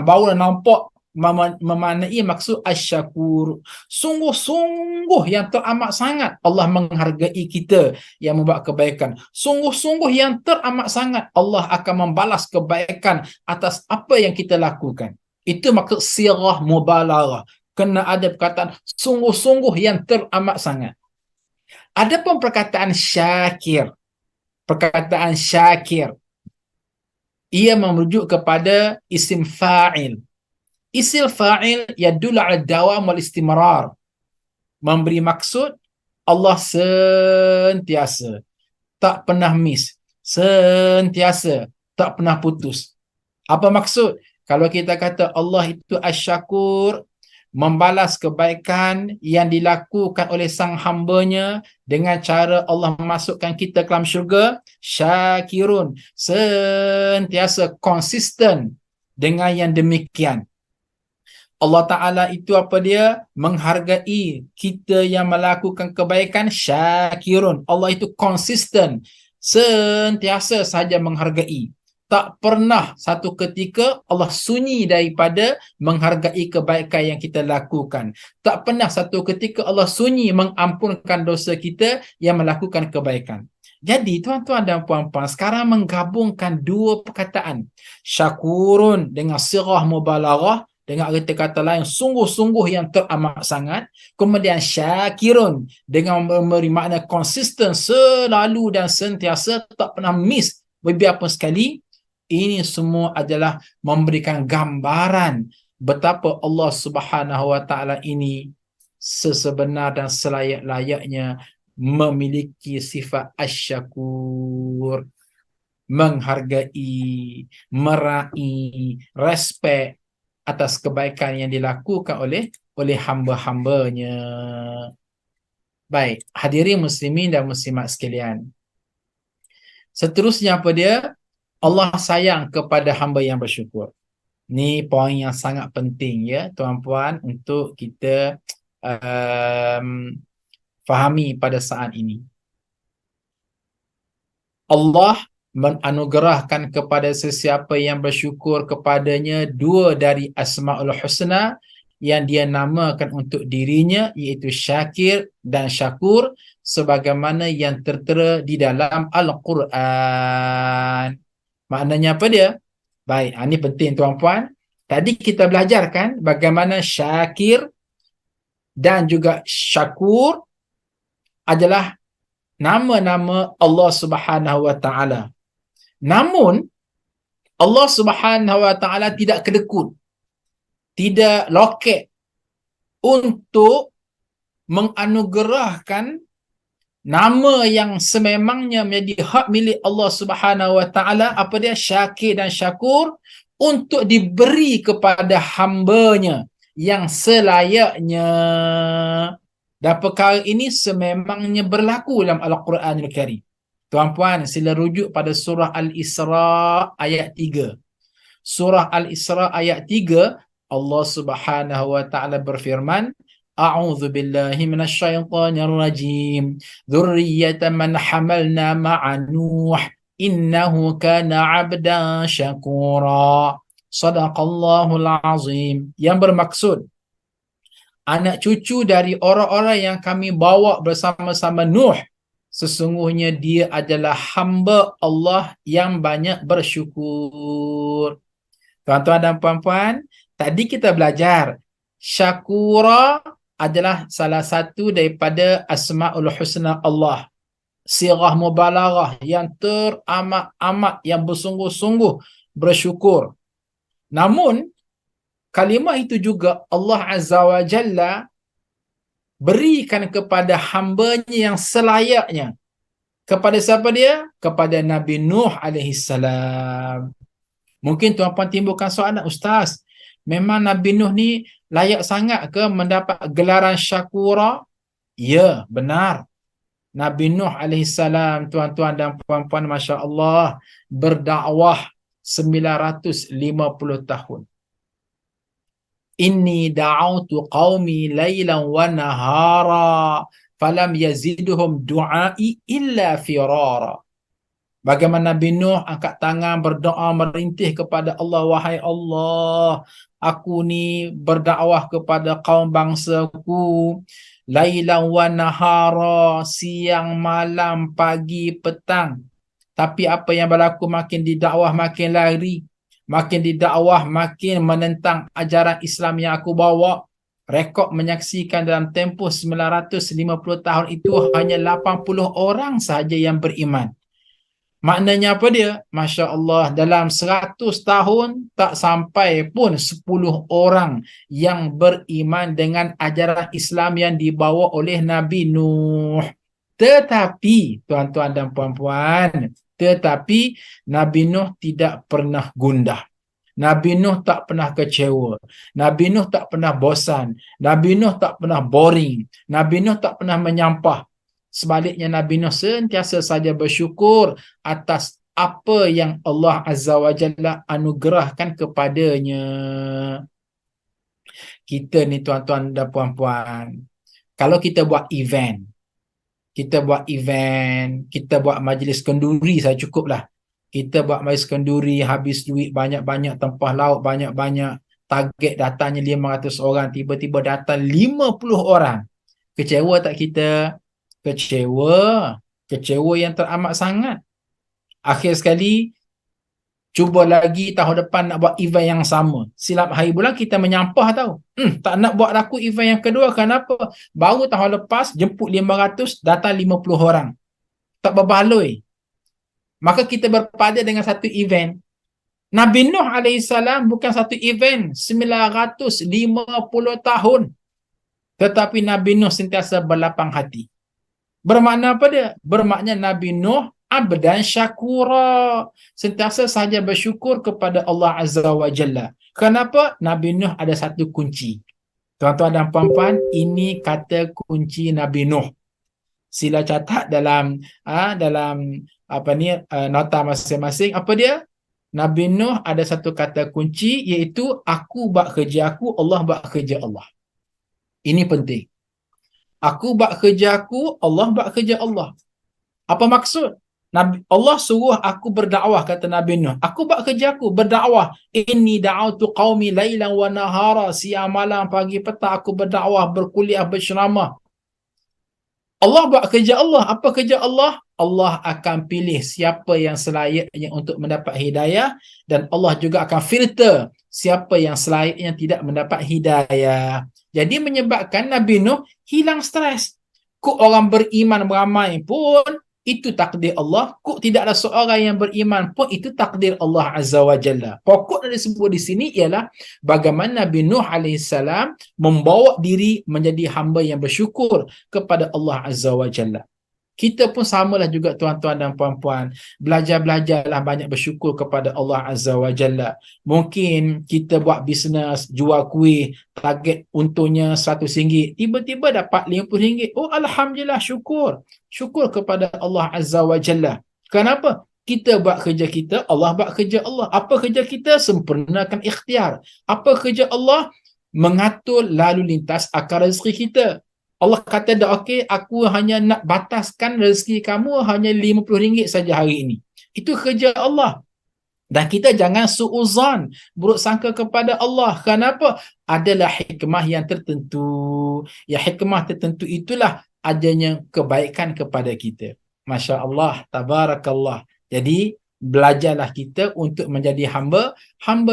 Barulah nampak memaknai maksud asyakur. Sungguh-sungguh yang teramat sangat Allah menghargai kita yang membuat kebaikan. Sungguh-sungguh yang teramat sangat Allah akan membalas kebaikan atas apa yang kita lakukan. Itu maksud sirah mubalaghah. Kena ada perkataan sungguh-sungguh yang teramat sangat. Adapun perkataan syakir. Perkataan syakir, ia merujuk kepada isim fa'il. Isim fa'il yadullu ala dawam wal istimrar. Memberi maksud Allah sentiasa, tak pernah miss, sentiasa, tak pernah putus. Apa maksud? Kalau kita kata Allah itu asyakur, membalas kebaikan yang dilakukan oleh sang hambanya dengan cara Allah memasukkan kita ke dalam syurga, syakirun, sentiasa konsisten dengan yang demikian. Allah Ta'ala itu apa dia? Menghargai kita yang melakukan kebaikan, syakirun. Allah itu konsisten, sentiasa saja menghargai. Tak pernah satu ketika Allah sunyi daripada menghargai kebaikan yang kita lakukan. Tak pernah satu ketika Allah sunyi mengampunkan dosa kita yang melakukan kebaikan. Jadi tuan-tuan dan puan-puan, sekarang menggabungkan dua perkataan. Syakurun dengan sirah mubalaghah, dengan kata-kata lain sungguh-sungguh yang teramat sangat. Kemudian syakirun dengan memberi makna konsisten, selalu dan sentiasa, tak pernah miss berapa sekali. Ini semua adalah memberikan gambaran betapa Allah Subhanahu Wa Taala ini sesebenar dan selayak-layaknya memiliki sifat asyakur, menghargai, meraih, respek atas kebaikan yang dilakukan oleh hamba-hambanya. Baik, hadirin muslimin dan muslimat sekalian. Seterusnya apa dia? Allah sayang kepada hamba yang bersyukur. Ni poin yang sangat penting ya tuan-puan untuk kita fahami pada saat ini. Allah menganugerahkan kepada sesiapa yang bersyukur kepadanya dua dari Asmaul Husna yang dia namakan untuk dirinya, iaitu Syakir dan Syakur, sebagaimana yang tertera di dalam Al-Quran. Maknanya apa dia? Baik, ini penting tuan-puan. Tadi kita belajarkan bagaimana Syakir dan juga Syakur adalah nama-nama Allah Subhanahu Wa Taala. Namun Allah Subhanahu Wa Taala tidak kedekut, tidak loket untuk menganugerahkan nama yang sememangnya menjadi hak milik Allah Subhanahu Wa Taala, apa dia? Syakir dan Syakur, untuk diberi kepada hambanya yang selayaknya. Dan perkara ini sememangnya berlaku dalam Al-Quranul Karim. Tuan-puan, sila rujuk pada surah Al-Isra ayat 3. Surah Al-Isra ayat 3, Allah Subhanahu Wa Taala berfirman, A'udzu billahi minasyaitonir rajim. Dzurriyyatan man hamalna ma'a Nuh, innahu kana 'abdan syakura. Shadaqallahul azim. Yang bermaksud anak cucu dari orang-orang yang kami bawa bersama-sama Nuh, sesungguhnya dia adalah hamba Allah yang banyak bersyukur. Tuan-tuan dan puan-puan, tadi kita belajar Syakura adalah salah satu daripada Asmaul Husna Allah. Sirah mubalaghah yang teramat-amat, yang bersungguh-sungguh bersyukur. Namun kalimah itu juga Allah Azza wa Jalla berikan kepada hambanya yang selayaknya. Kepada siapa dia? Kepada Nabi Nuh alaihissalam. Mungkin tuan-puan timbulkan soalan, Ustaz, memang Nabi Nuh ni layak sangat ke mendapat gelaran Syakura? Ya, benar. Nabi Nuh alaihissalam, tuan-tuan dan puan-puan, Masya Allah, berdakwah 950 tahun. Inni da'autu qaumi laylan wa nahara falam yazidhum du'ai illa firara. Bagaimana Nabi Nuh angkat tangan berdoa merintih kepada Allah, wahai Allah, aku ni berdakwah kepada kaum bangsaku lailan wa nahara, siang malam pagi petang. Tapi apa yang berlaku, makin didakwah makin lari, makin didakwah makin menentang ajaran Islam yang aku bawa. Rekod menyaksikan dalam tempoh 950 tahun itu hanya 80 orang sahaja yang beriman. Maknanya apa dia? Masya Allah, dalam 100 tahun tak sampai pun 10 orang yang beriman dengan ajaran Islam yang dibawa oleh Nabi Nuh. Tetapi, tuan-tuan dan puan-puan, tetapi Nabi Nuh tidak pernah gundah. Nabi Nuh tak pernah kecewa. Nabi Nuh tak pernah bosan. Nabi Nuh tak pernah boring. Nabi Nuh tak pernah menyampah. Sebaliknya Nabi Nuh sentiasa saja bersyukur atas apa yang Allah Azza wa Jalla anugerahkan kepadanya. Kita ni tuan-tuan dan puan-puan, kalau kita buat event, kita buat majlis kenduri saja cukuplah. Kita buat majlis kenduri, habis duit banyak-banyak, tempah laut banyak-banyak, target datangnya 500 orang, tiba-tiba datang 50 orang. Kecewa tak kita? Kecewa. Kecewa yang teramat sangat. Akhir sekali, cuba lagi tahun depan nak buat event yang sama. Silap hari bulan kita menyampah tau. Tak nak buat laku event yang kedua. Kenapa? Baru tahun lepas jemput 500, datang 50 orang. Tak berbaloi. Maka kita berpada dengan satu event. Nabi Nuh AS bukan satu event 950 tahun. Tetapi Nabi Nuh sentiasa berlapang hati. Bermakna apa dia? Bermakna Nabi Nuh abdan syakura, sentiasa sahaja bersyukur kepada Allah Azza wa Jalla. Kenapa? Nabi Nuh ada satu kunci. Tuan-tuan dan puan-puan, ini kata kunci Nabi Nuh. Sila catat dalam nota masing-masing. Apa dia? Nabi Nuh ada satu kata kunci, iaitu aku buat kerja aku, Allah buat kerja Allah. Ini penting. Aku buat kerja aku, Allah buat kerja Allah. Apa maksud? Allah suruh aku berdakwah, kata Nabi Nuh. Aku buat kerja aku, berdakwah. Inni da'autu qaumi lailan wa nahara, siang malam pagi petang aku berdakwah, berkuliah, berceramah. Allah buat kerja Allah. Apa kerja Allah? Allah akan pilih siapa yang selayaknya untuk mendapat hidayah, dan Allah juga akan filter siapa yang selayaknya tidak mendapat hidayah. Jadi menyebabkan Nabi Nuh hilang stres. Kok orang beriman ramai pun itu takdir Allah. Kok tidaklah seorang yang beriman pun itu takdir Allah Azza wa Jalla. Pokok yang disebut di sini ialah bagaimana Nabi Nuh AS membawa diri menjadi hamba yang bersyukur kepada Allah Azza wa Jalla. Kita pun samalah juga tuan-tuan dan puan-puan. Belajar-belajarlah banyak bersyukur kepada Allah Azza wa Jalla. Mungkin kita buat bisnes, jual kuih, target untungnya RM100, tiba-tiba dapat RM50. Oh, Alhamdulillah, syukur. Syukur kepada Allah Azza wa Jalla. Kenapa? Kita buat kerja kita, Allah buat kerja Allah. Apa kerja kita? Sempurnakan ikhtiar. Apa kerja Allah? Mengatur lalu lintas akal rezeki kita. Allah kata dah, okey, aku hanya nak bataskan rezeki kamu hanya RM50 saja hari ini. Itu kerja Allah. Dan kita jangan su'uzan, buruk sangka kepada Allah. Kenapa? Adalah hikmah yang tertentu. Ya, hikmah tertentu itulah adanya kebaikan kepada kita. Masya Allah, tabarakallah. Jadi, belajarlah kita untuk menjadi hamba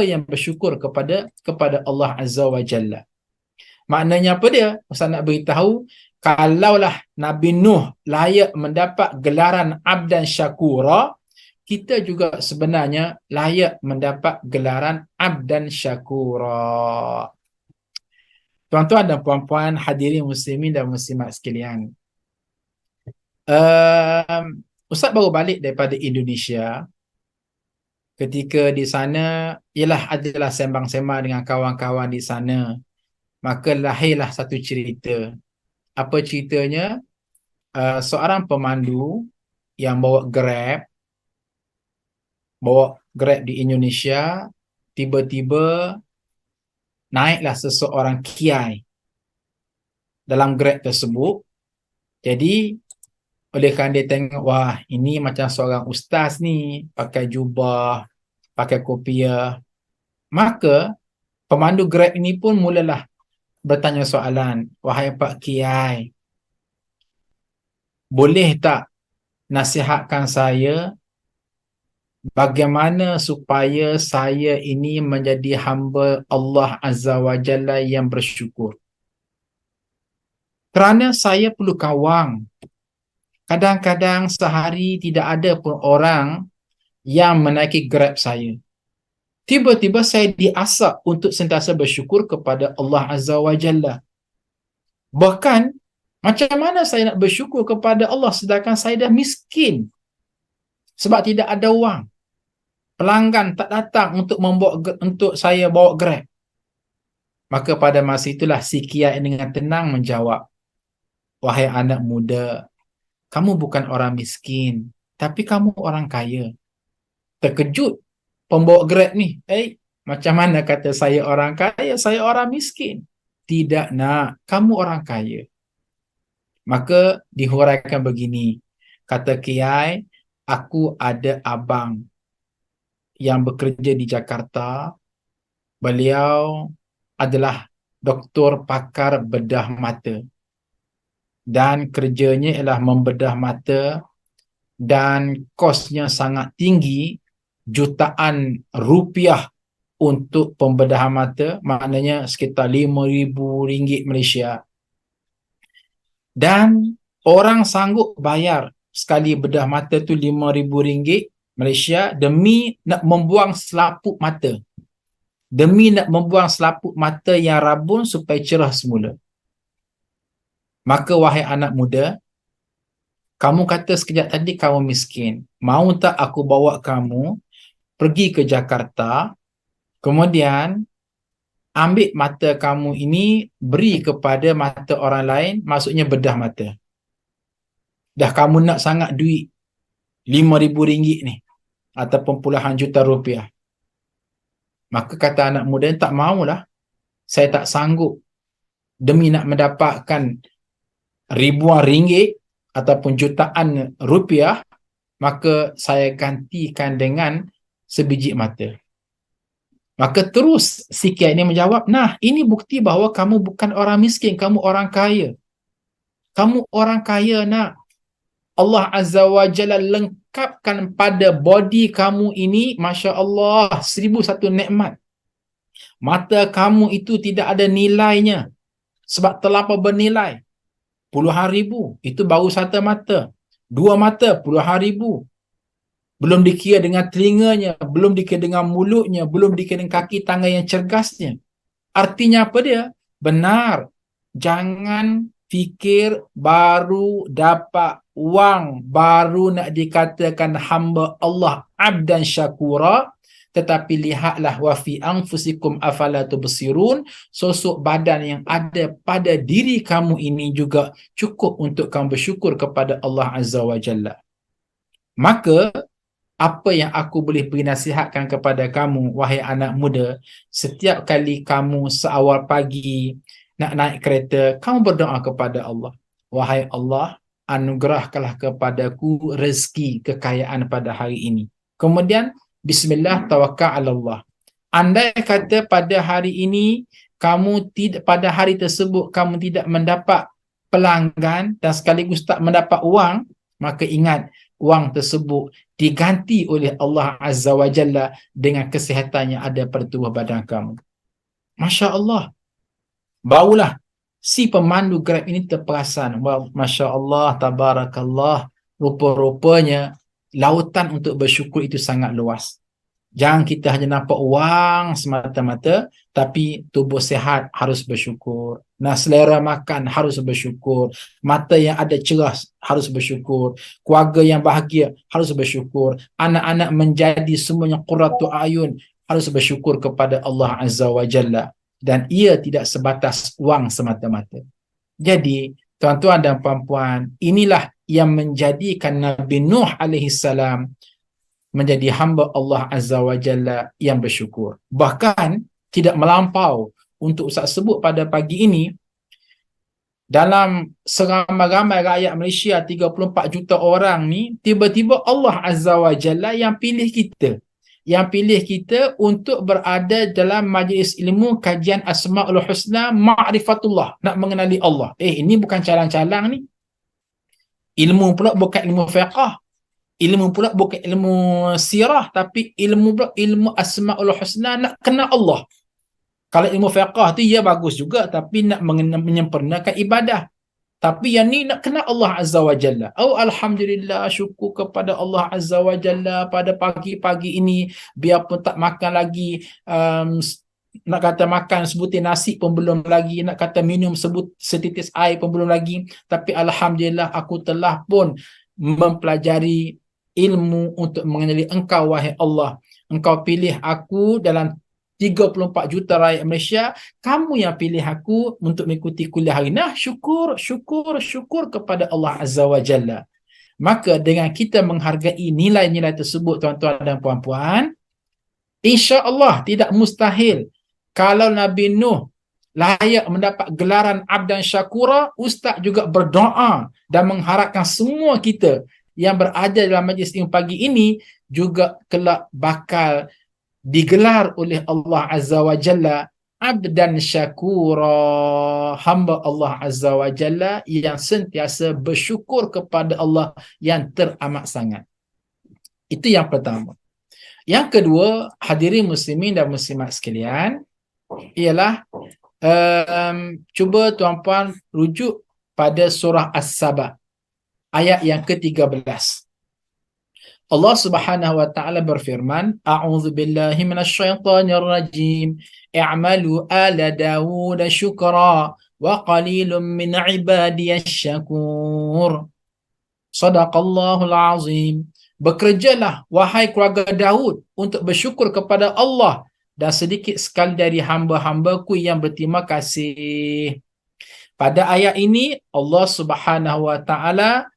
yang bersyukur kepada Allah Azza wa Jalla. Maknanya apa dia? Ustaz nak beritahu, kalaulah Nabi Nuh layak mendapat gelaran abdan syakura, kita juga sebenarnya layak mendapat gelaran abdan syakura. Tuan-tuan dan puan-puan, hadirin muslimin dan muslimat sekalian. Ustaz baru balik daripada Indonesia. Ketika di sana, adalah sembang-sembang dengan kawan-kawan di sana. Maka lahirlah satu cerita. Apa ceritanya? Seorang pemandu yang bawa Grab di Indonesia, tiba-tiba naiklah seseorang kiai dalam Grab tersebut. Jadi Oleh kerana dia tengok, wah ini macam seorang ustaz ni, pakai jubah, pakai kopiah. Maka pemandu Grab ini pun mulalah bertanya soalan, wahai Pak Kiai, boleh tak nasihatkan saya bagaimana supaya saya ini menjadi hamba Allah Azza wa Jalla yang bersyukur. Kerana saya perlukan wang. Kadang-kadang sehari tidak ada pun orang yang menaiki Grab saya. Tiba-tiba saya diasap untuk sentiasa bersyukur kepada Allah Azza wa Jalla. Bahkan, macam mana saya nak bersyukur kepada Allah sedangkan saya dah miskin? Sebab tidak ada wang. Pelanggan tak datang untuk saya bawa Grab. Maka pada masa itulah si Kiai dengan tenang menjawab, wahai anak muda, kamu bukan orang miskin, tapi kamu orang kaya. Terkejut pembawa Grab ni. Macam mana kata saya orang kaya, saya orang miskin? Tidak nak, kamu orang kaya. Maka dihuraikan begini, kata Kiai, aku ada abang yang bekerja di Jakarta. Beliau adalah doktor pakar bedah mata. Dan kerjanya ialah membedah mata dan kosnya sangat tinggi, jutaan rupiah untuk pembedahan mata, maknanya sekitar RM5,000 Malaysia. Dan orang sanggup bayar sekali bedah mata tu RM5,000 Malaysia demi nak membuang selaput mata. Demi nak membuang selaput mata yang rabun supaya cerah semula. Maka wahai anak muda, kamu kata sekejap tadi kamu miskin. Mahu tak aku bawa kamu pergi ke Jakarta, kemudian ambil mata kamu ini, beri kepada mata orang lain, maksudnya bedah mata. Dah kamu nak sangat duit RM5,000 ni, ataupun puluhan juta rupiah. Maka kata anak muda, tak maulah. Saya tak sanggup. Demi nak mendapatkan ribuan ringgit ataupun jutaan rupiah, maka saya gantikan dengan sebiji mata. Maka terus si Kiai ini menjawab, nah ini bukti bahawa kamu bukan orang miskin, kamu orang kaya. Kamu orang kaya nak. Allah Azza wa Jalla lengkapkan pada body kamu ini, Masya Allah, 1001 nikmat. Mata kamu itu tidak ada nilainya sebab terlampau bernilai. Puluhan ribu, itu baru satu mata. Dua mata, puluhan ribu. Belum dikira dengan telinganya, belum dikira dengan mulutnya, belum dikira dengan kaki tangan yang cergasnya. Artinya apa dia? Benar. Jangan fikir baru dapat wang, baru nak dikatakan hamba Allah abdan syakura, tetapi lihatlah wa fi anfusikum afala tubsirun, sosok badan yang ada pada diri kamu ini juga cukup untuk kamu bersyukur kepada Allah Azza wa Jalla. Maka apa yang aku boleh beri nasihatkan kepada kamu, wahai anak muda, setiap kali kamu seawal pagi nak naik kereta, kamu berdoa kepada Allah, wahai Allah, anugerahkanlah kepadaku rezeki kekayaan pada hari ini. Kemudian bismillah tawakkal ala Allah. Andai kata pada hari ini pada hari tersebut kamu tidak mendapat pelanggan dan sekaligus tak mendapat wang, maka ingat wang tersebut diganti oleh Allah Azza wa Jalla dengan kesihatan yang ada pada tubuh badan kamu. Masya Allah. Barulah si pemandu Grab ini terperasan. Masya Allah, tabarakallah. Rupa-rupanya lautan untuk bersyukur itu sangat luas. Jangan kita hanya nampak wang semata-mata, tapi tubuh sehat harus bersyukur. Nah, selera makan harus bersyukur. Mata yang ada cerah harus bersyukur. Keluarga yang bahagia harus bersyukur. Anak-anak menjadi semuanya qurratu ayun, harus bersyukur kepada Allah Azza wa Jalla. Dan ia tidak sebatas wang semata-mata. Jadi, tuan-tuan dan puan-puan, inilah yang menjadikan Nabi Nuh alaihi salam menjadi hamba Allah Azza wa Jalla yang bersyukur. Bahkan tidak melampau untuk Ustaz sebut pada pagi ini, dalam seramai-ramai rakyat Malaysia 34 juta orang ni, tiba-tiba Allah Azza wa Jalla yang pilih kita. Yang pilih kita untuk berada dalam majlis ilmu kajian Asma'ul Husna Ma'rifatullah, nak mengenali Allah. Ini bukan calang-calang ni. Ilmu pula bukan ilmu fiqh. Ilmu pula bukan ilmu sirah, tapi ilmu pula ilmu Asma'ul Husna, nak kenal Allah. Kalau ilmu fiqh tu ya bagus juga, tapi nak menyempurnakan ibadah. Tapi yang ni nak kenal Allah Azza wa Jalla. Alhamdulillah, syukur kepada Allah Azza wa Jalla pada pagi-pagi ini, biarpun tak makan lagi, nak kata makan sebutir nasi pun belum lagi, nak kata minum setitis air pun belum lagi, tapi Alhamdulillah aku telah pun mempelajari ilmu untuk mengenali Engkau, wahai Allah. Engkau pilih aku dalam 34 juta rakyat Malaysia, kamu yang pilih aku untuk mengikuti kuliah hari ini. Syukur kepada Allah Azza wa Jalla. Maka dengan kita menghargai nilai-nilai tersebut, tuan-tuan dan puan-puan, insya-Allah tidak mustahil kalau Nabi Nuh layak mendapat gelaran abdan syakura, Ustaz juga berdoa dan mengharapkan semua kita yang berada dalam majlis ilmu pagi ini juga kelak bakal digelar oleh Allah Azza wa Jalla abdan syakura, hamba Allah Azza wa Jalla yang sentiasa bersyukur kepada Allah yang teramat sangat. Itu yang pertama. Yang kedua, hadirin muslimin dan muslimat sekalian, ialah cuba tuan-puan rujuk pada surah As-Saba ayat yang ke-13. Allah Subhanahu wa taala berfirman, A'udzu billahi minasyaitonir rajim. I'malu ala Dawud syukra wa qalilun min ibadiyasy syakur. Shadaqallahul azim. Bekerjalah wahai keluarga Daud untuk bersyukur kepada Allah, dan sedikit sekali dari hamba-hambaku yang berterima kasih. Pada ayat ini Allah Subhanahu wa taala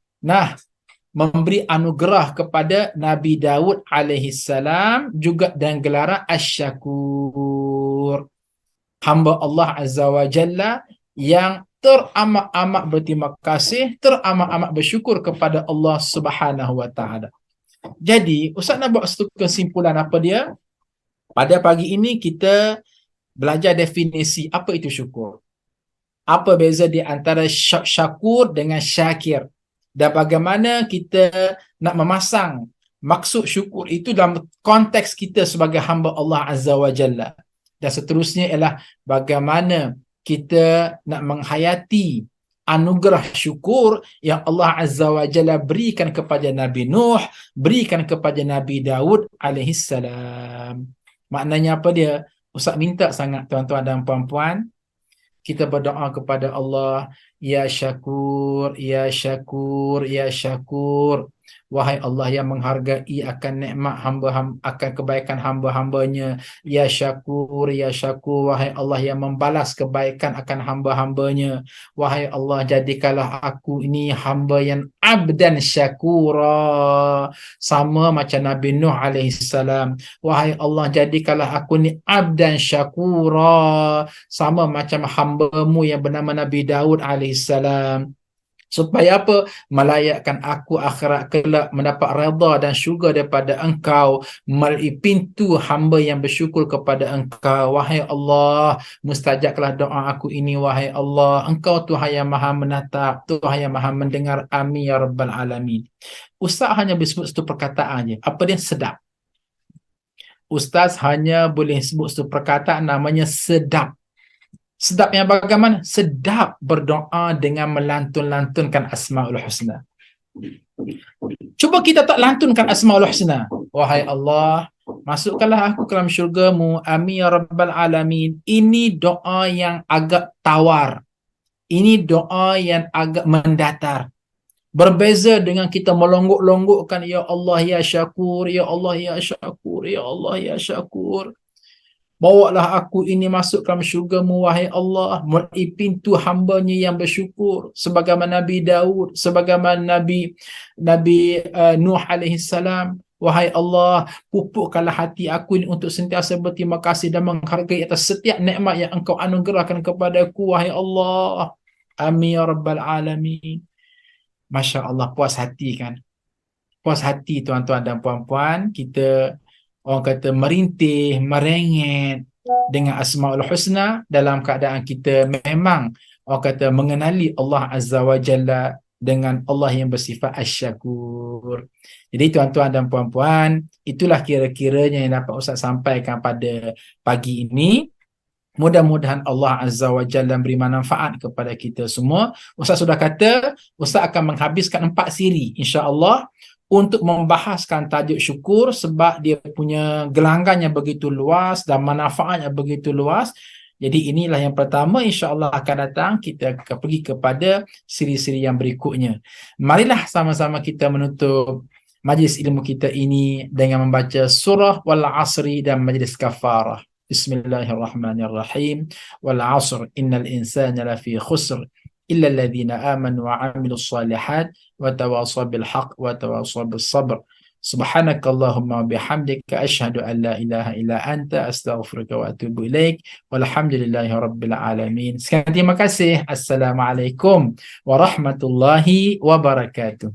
memberi anugerah kepada Nabi Daud alaihi salam juga dan gelaran Asy-Syakur, hamba Allah Azza wa Jalla yang teramat-amat berterima kasih, teramat-amat bersyukur kepada Allah Subhanahu wa taala. Jadi Ustaz nak buat satu kesimpulan apa dia? Pada pagi ini kita belajar definisi apa itu syukur. Apa beza di antara syakur dengan syakir? Dan bagaimana kita nak memasang maksud syukur itu dalam konteks kita sebagai hamba Allah Azza wa Jalla. Dan seterusnya ialah bagaimana kita nak menghayati anugerah syukur yang Allah Azza wa Jalla berikan kepada Nabi Nuh, berikan kepada Nabi Daud alaihi salam. Maknanya apa dia? Ustaz minta sangat tuan-tuan dan puan-puan, kita berdoa kepada Allah, Ya Syakur, Ya Syakur, Ya Syakur. Wahai Allah yang menghargai akan nikmat hamba-hamba, akan kebaikan hamba-hambanya. Ya Syakur, Ya Syakur. Wahai Allah yang membalas kebaikan akan hamba-hambanya. Wahai Allah, jadikanlah aku ini hamba yang abdan syakura, sama macam Nabi Nuh alaihi salam. Wahai Allah, jadikanlah aku ni abdan syakura, sama macam hamba-Mu yang bernama Nabi Daud alaihi salam. Supaya apa? Melayakkan aku akhirat kelak mendapat redha dan syurga daripada Engkau melalui pintu hamba yang bersyukur kepada Engkau. Wahai Allah, mustajabkanlah doa aku ini, wahai Allah. Engkau Tuhan yang maha menatap, Tuhan yang maha mendengar. Amin ya rabbal alamin. Ustaz hanya boleh sebut satu perkataan je. Apa dia? Sedap. Ustaz hanya boleh sebut satu perkataan, namanya sedap. Sedap yang bagaimana? Sedap berdoa dengan melantun-lantunkan Asma'ul Husna. Cuba kita tak lantunkan Asma'ul Husna. Wahai Allah, masukkanlah aku ke dalam syurga-Mu. Amin ya rabbal alamin. Ini doa yang agak tawar. Ini doa yang agak mendatar. Berbeza dengan kita melonggok-longgokkan, Ya Allah ya Syakur, Ya Allah ya Syakur, Ya Allah ya Syakur. Bawalah aku ini masuk ke dalam syurga-Mu, wahai Allah, melalui pintu hamba-Nya yang bersyukur, sebagaimana Nabi Daud, sebagaimana Nabi Nuh alaihi salam. Wahai Allah, pupukkanlah hati aku ini untuk sentiasa berterima kasih dan menghargai atas setiap nikmat yang Engkau anugerahkan kepadaku, wahai Allah. Amin ya rabbal alamin. Masya Allah, puas hati kan? Puas hati tuan-tuan dan puan-puan, kita orang kata merintih, merengek dengan Asmaul Husna dalam keadaan kita memang orang kata mengenali Allah Azza wa Jalla dengan Allah yang bersifat Asy-Syakur. Jadi tuan-tuan dan puan-puan, itulah kira-kiranya yang dapat Ustaz sampaikan pada pagi ini. Mudah-mudahan Allah Azza wa Jalla beri manfaat kepada kita semua. Ustaz sudah kata, Ustaz akan menghabiskan 4 siri insya-Allah untuk membahaskan tajuk syukur sebab dia punya gelanggannya begitu luas dan manfaatnya begitu luas. Jadi inilah yang pertama, insya-Allah akan datang kita akan pergi kepada siri-siri yang berikutnya. Marilah sama-sama kita menutup majlis ilmu kita ini dengan membaca surah Wal Asri dan majlis kafarah. Bismillahirrahmanirrahim. Wal 'asr innal insana lafi khusr illa alladhina amanu wa 'amilus shalihat wa tawasaw bil haqq wa tawasaw bis sabr. Subhanakallahumma wa bihamdika asyhadu an la ilaha illa anta astaghfiruka wa atubu ilaik. Walhamdulillahi rabbil alamin. Sekian, terima kasih. Assalamualaikum warahmatullahi wabarakatuh.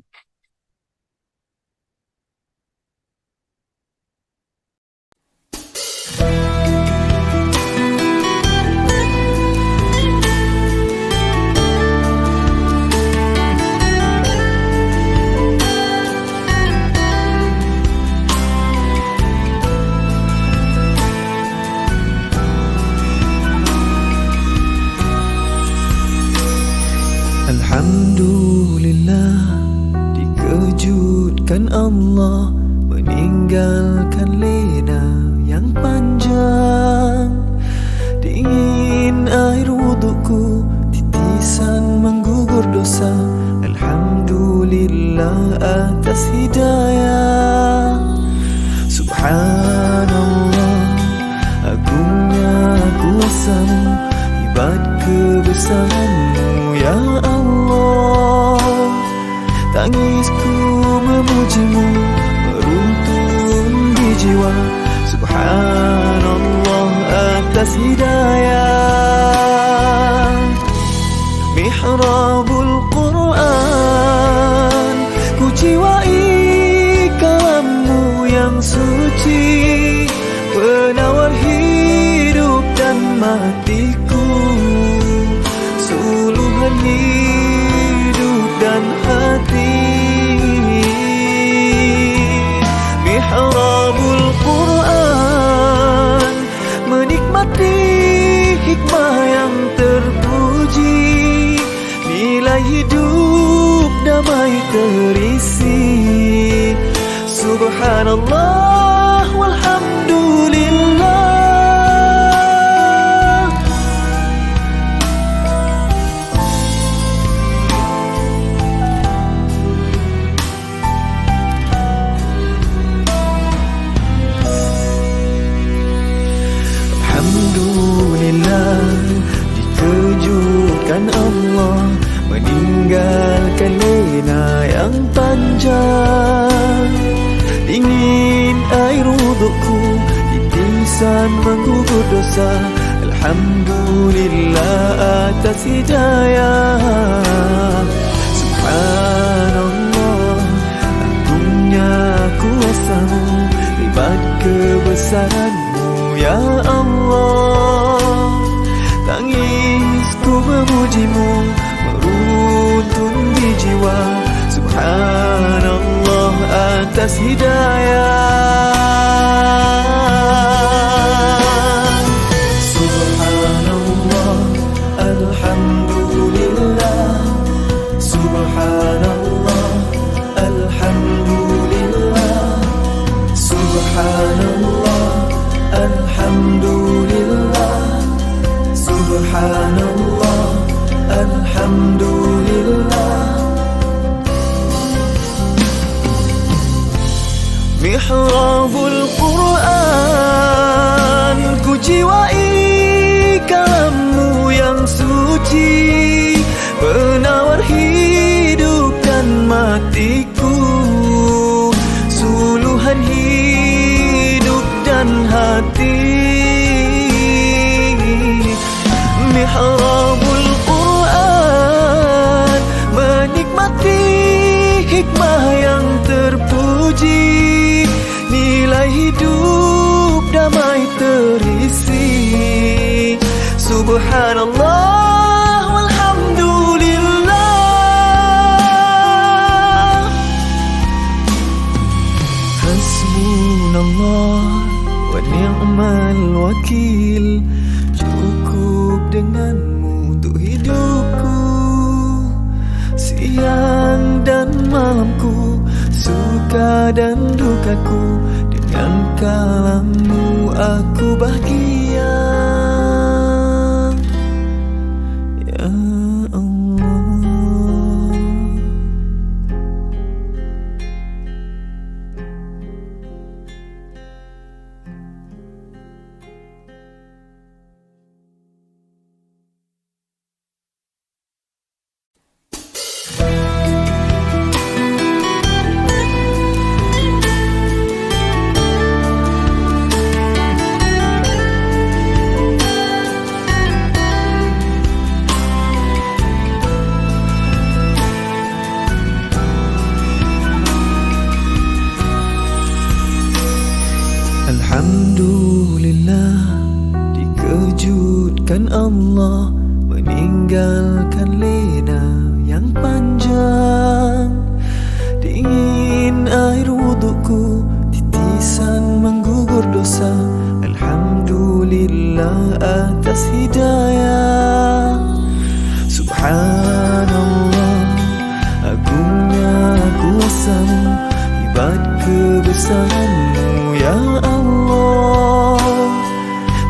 Alhamdulillah, dikejutkan Allah meninggalkan lena yang panjang. Dingin air wudukku, titisan menggugur dosa. Alhamdulillah atas hidayah. Subhanallah, agungnya kuasamu, hebat kebesaranmu ya Allah. Tangisku memujimu, meruntun di jiwa. Subhanallah atas hidayah. Mihrabul Quran, ku jiwai kalammu yang suci, penawar hidup dan matiku, suluhan hidup dan hati. Mihrabul Quran, menikmati hikmah yang terpuji, nilai hidup damai terisi. Subhanallah walhamdulillah. Alhamdulillah, dikejutkan Allah meninggalkan lena yang panjang. Dingin air wudukku, titisan menggugur dosa. Alhamdulillah atas hidayah. Subhanallah, agungnya kuasamu, hebat kebesaranmu ya Allah. Tangisku memujimu, meruntun di jiwa. Subhanallah atas hidayah. Subhanallah, alhamdulillah. Subhanallah, alhamdulillah. Subhanallah, alhamdulillah. Subhanallah, alhamdulillah. Mihrabul Quran, ku jiwai kalammu yang suci, penawar hidup dan matiku, suluhan hidup dan hati. Mihrabul Quran, Hasbunallah wa ni'mal wakil. Cukup denganmu untuk hidupku, siang dan malamku, suka dan dukaku. Dengan kalammu aku bahagia, ya Allah. Alhamdulillah, dikejutkan Allah meninggalkan lena yang panjang. Dingin air wudukku, titisan menggugur dosa. Alhamdulillah atas hidayah. Subhanallah, agungnya kuasamu, hebat kebesaranmu ya Allah.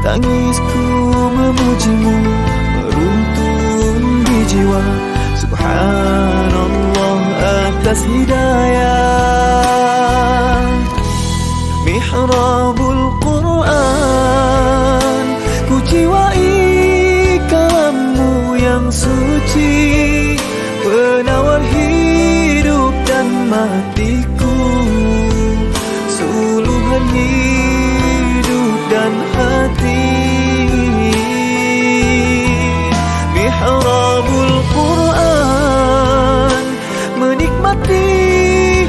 Tangisku memujimu, meruntun di jiwa. Subhanallah atas hidayah. Mihrabul Quran, ku jiwai kalammu yang suci, penawar hidup dan matiku, suluhan hidup dan hati. Mihrabul Quran, menikmati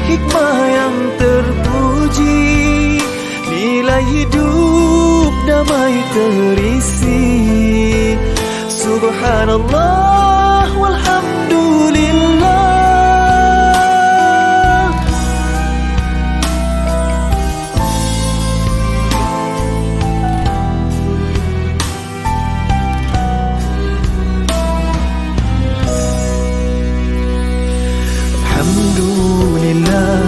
hikmah yang terpuji, nilai hidup damai terisi. Subhanallah walhamdulillah. Alhamdulillah,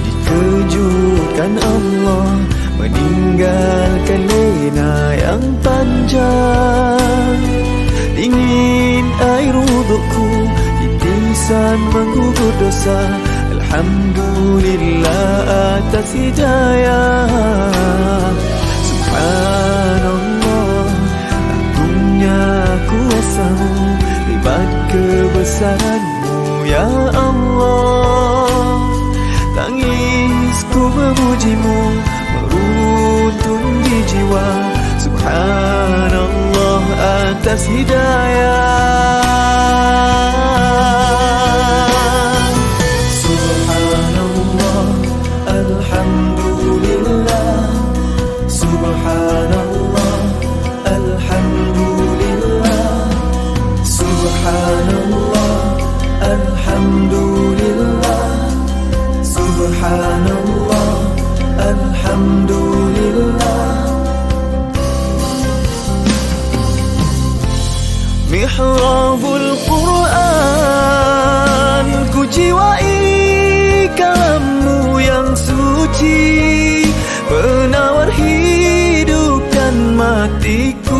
dikejutkan Allah meninggalkan lena yang panjang. Dingin air wudukku, titisan menggugur dosa. Alhamdulillah atas hidayah. Subhanallah, agungnya kuasamu, hebat kebesaranmu ya Allah. Tangisku memujimu, meruntun di jiwa. Subhanallah atas hidayah. Subhanallah, alhamdulillah. Subhanallah, alhamdulillah. Subhanallah, alhamdulillah. Subhanallah, alhamdulillah. Mihrabul Quran, ku jiwai kalammu yang suci, penawar hidup dan matiku,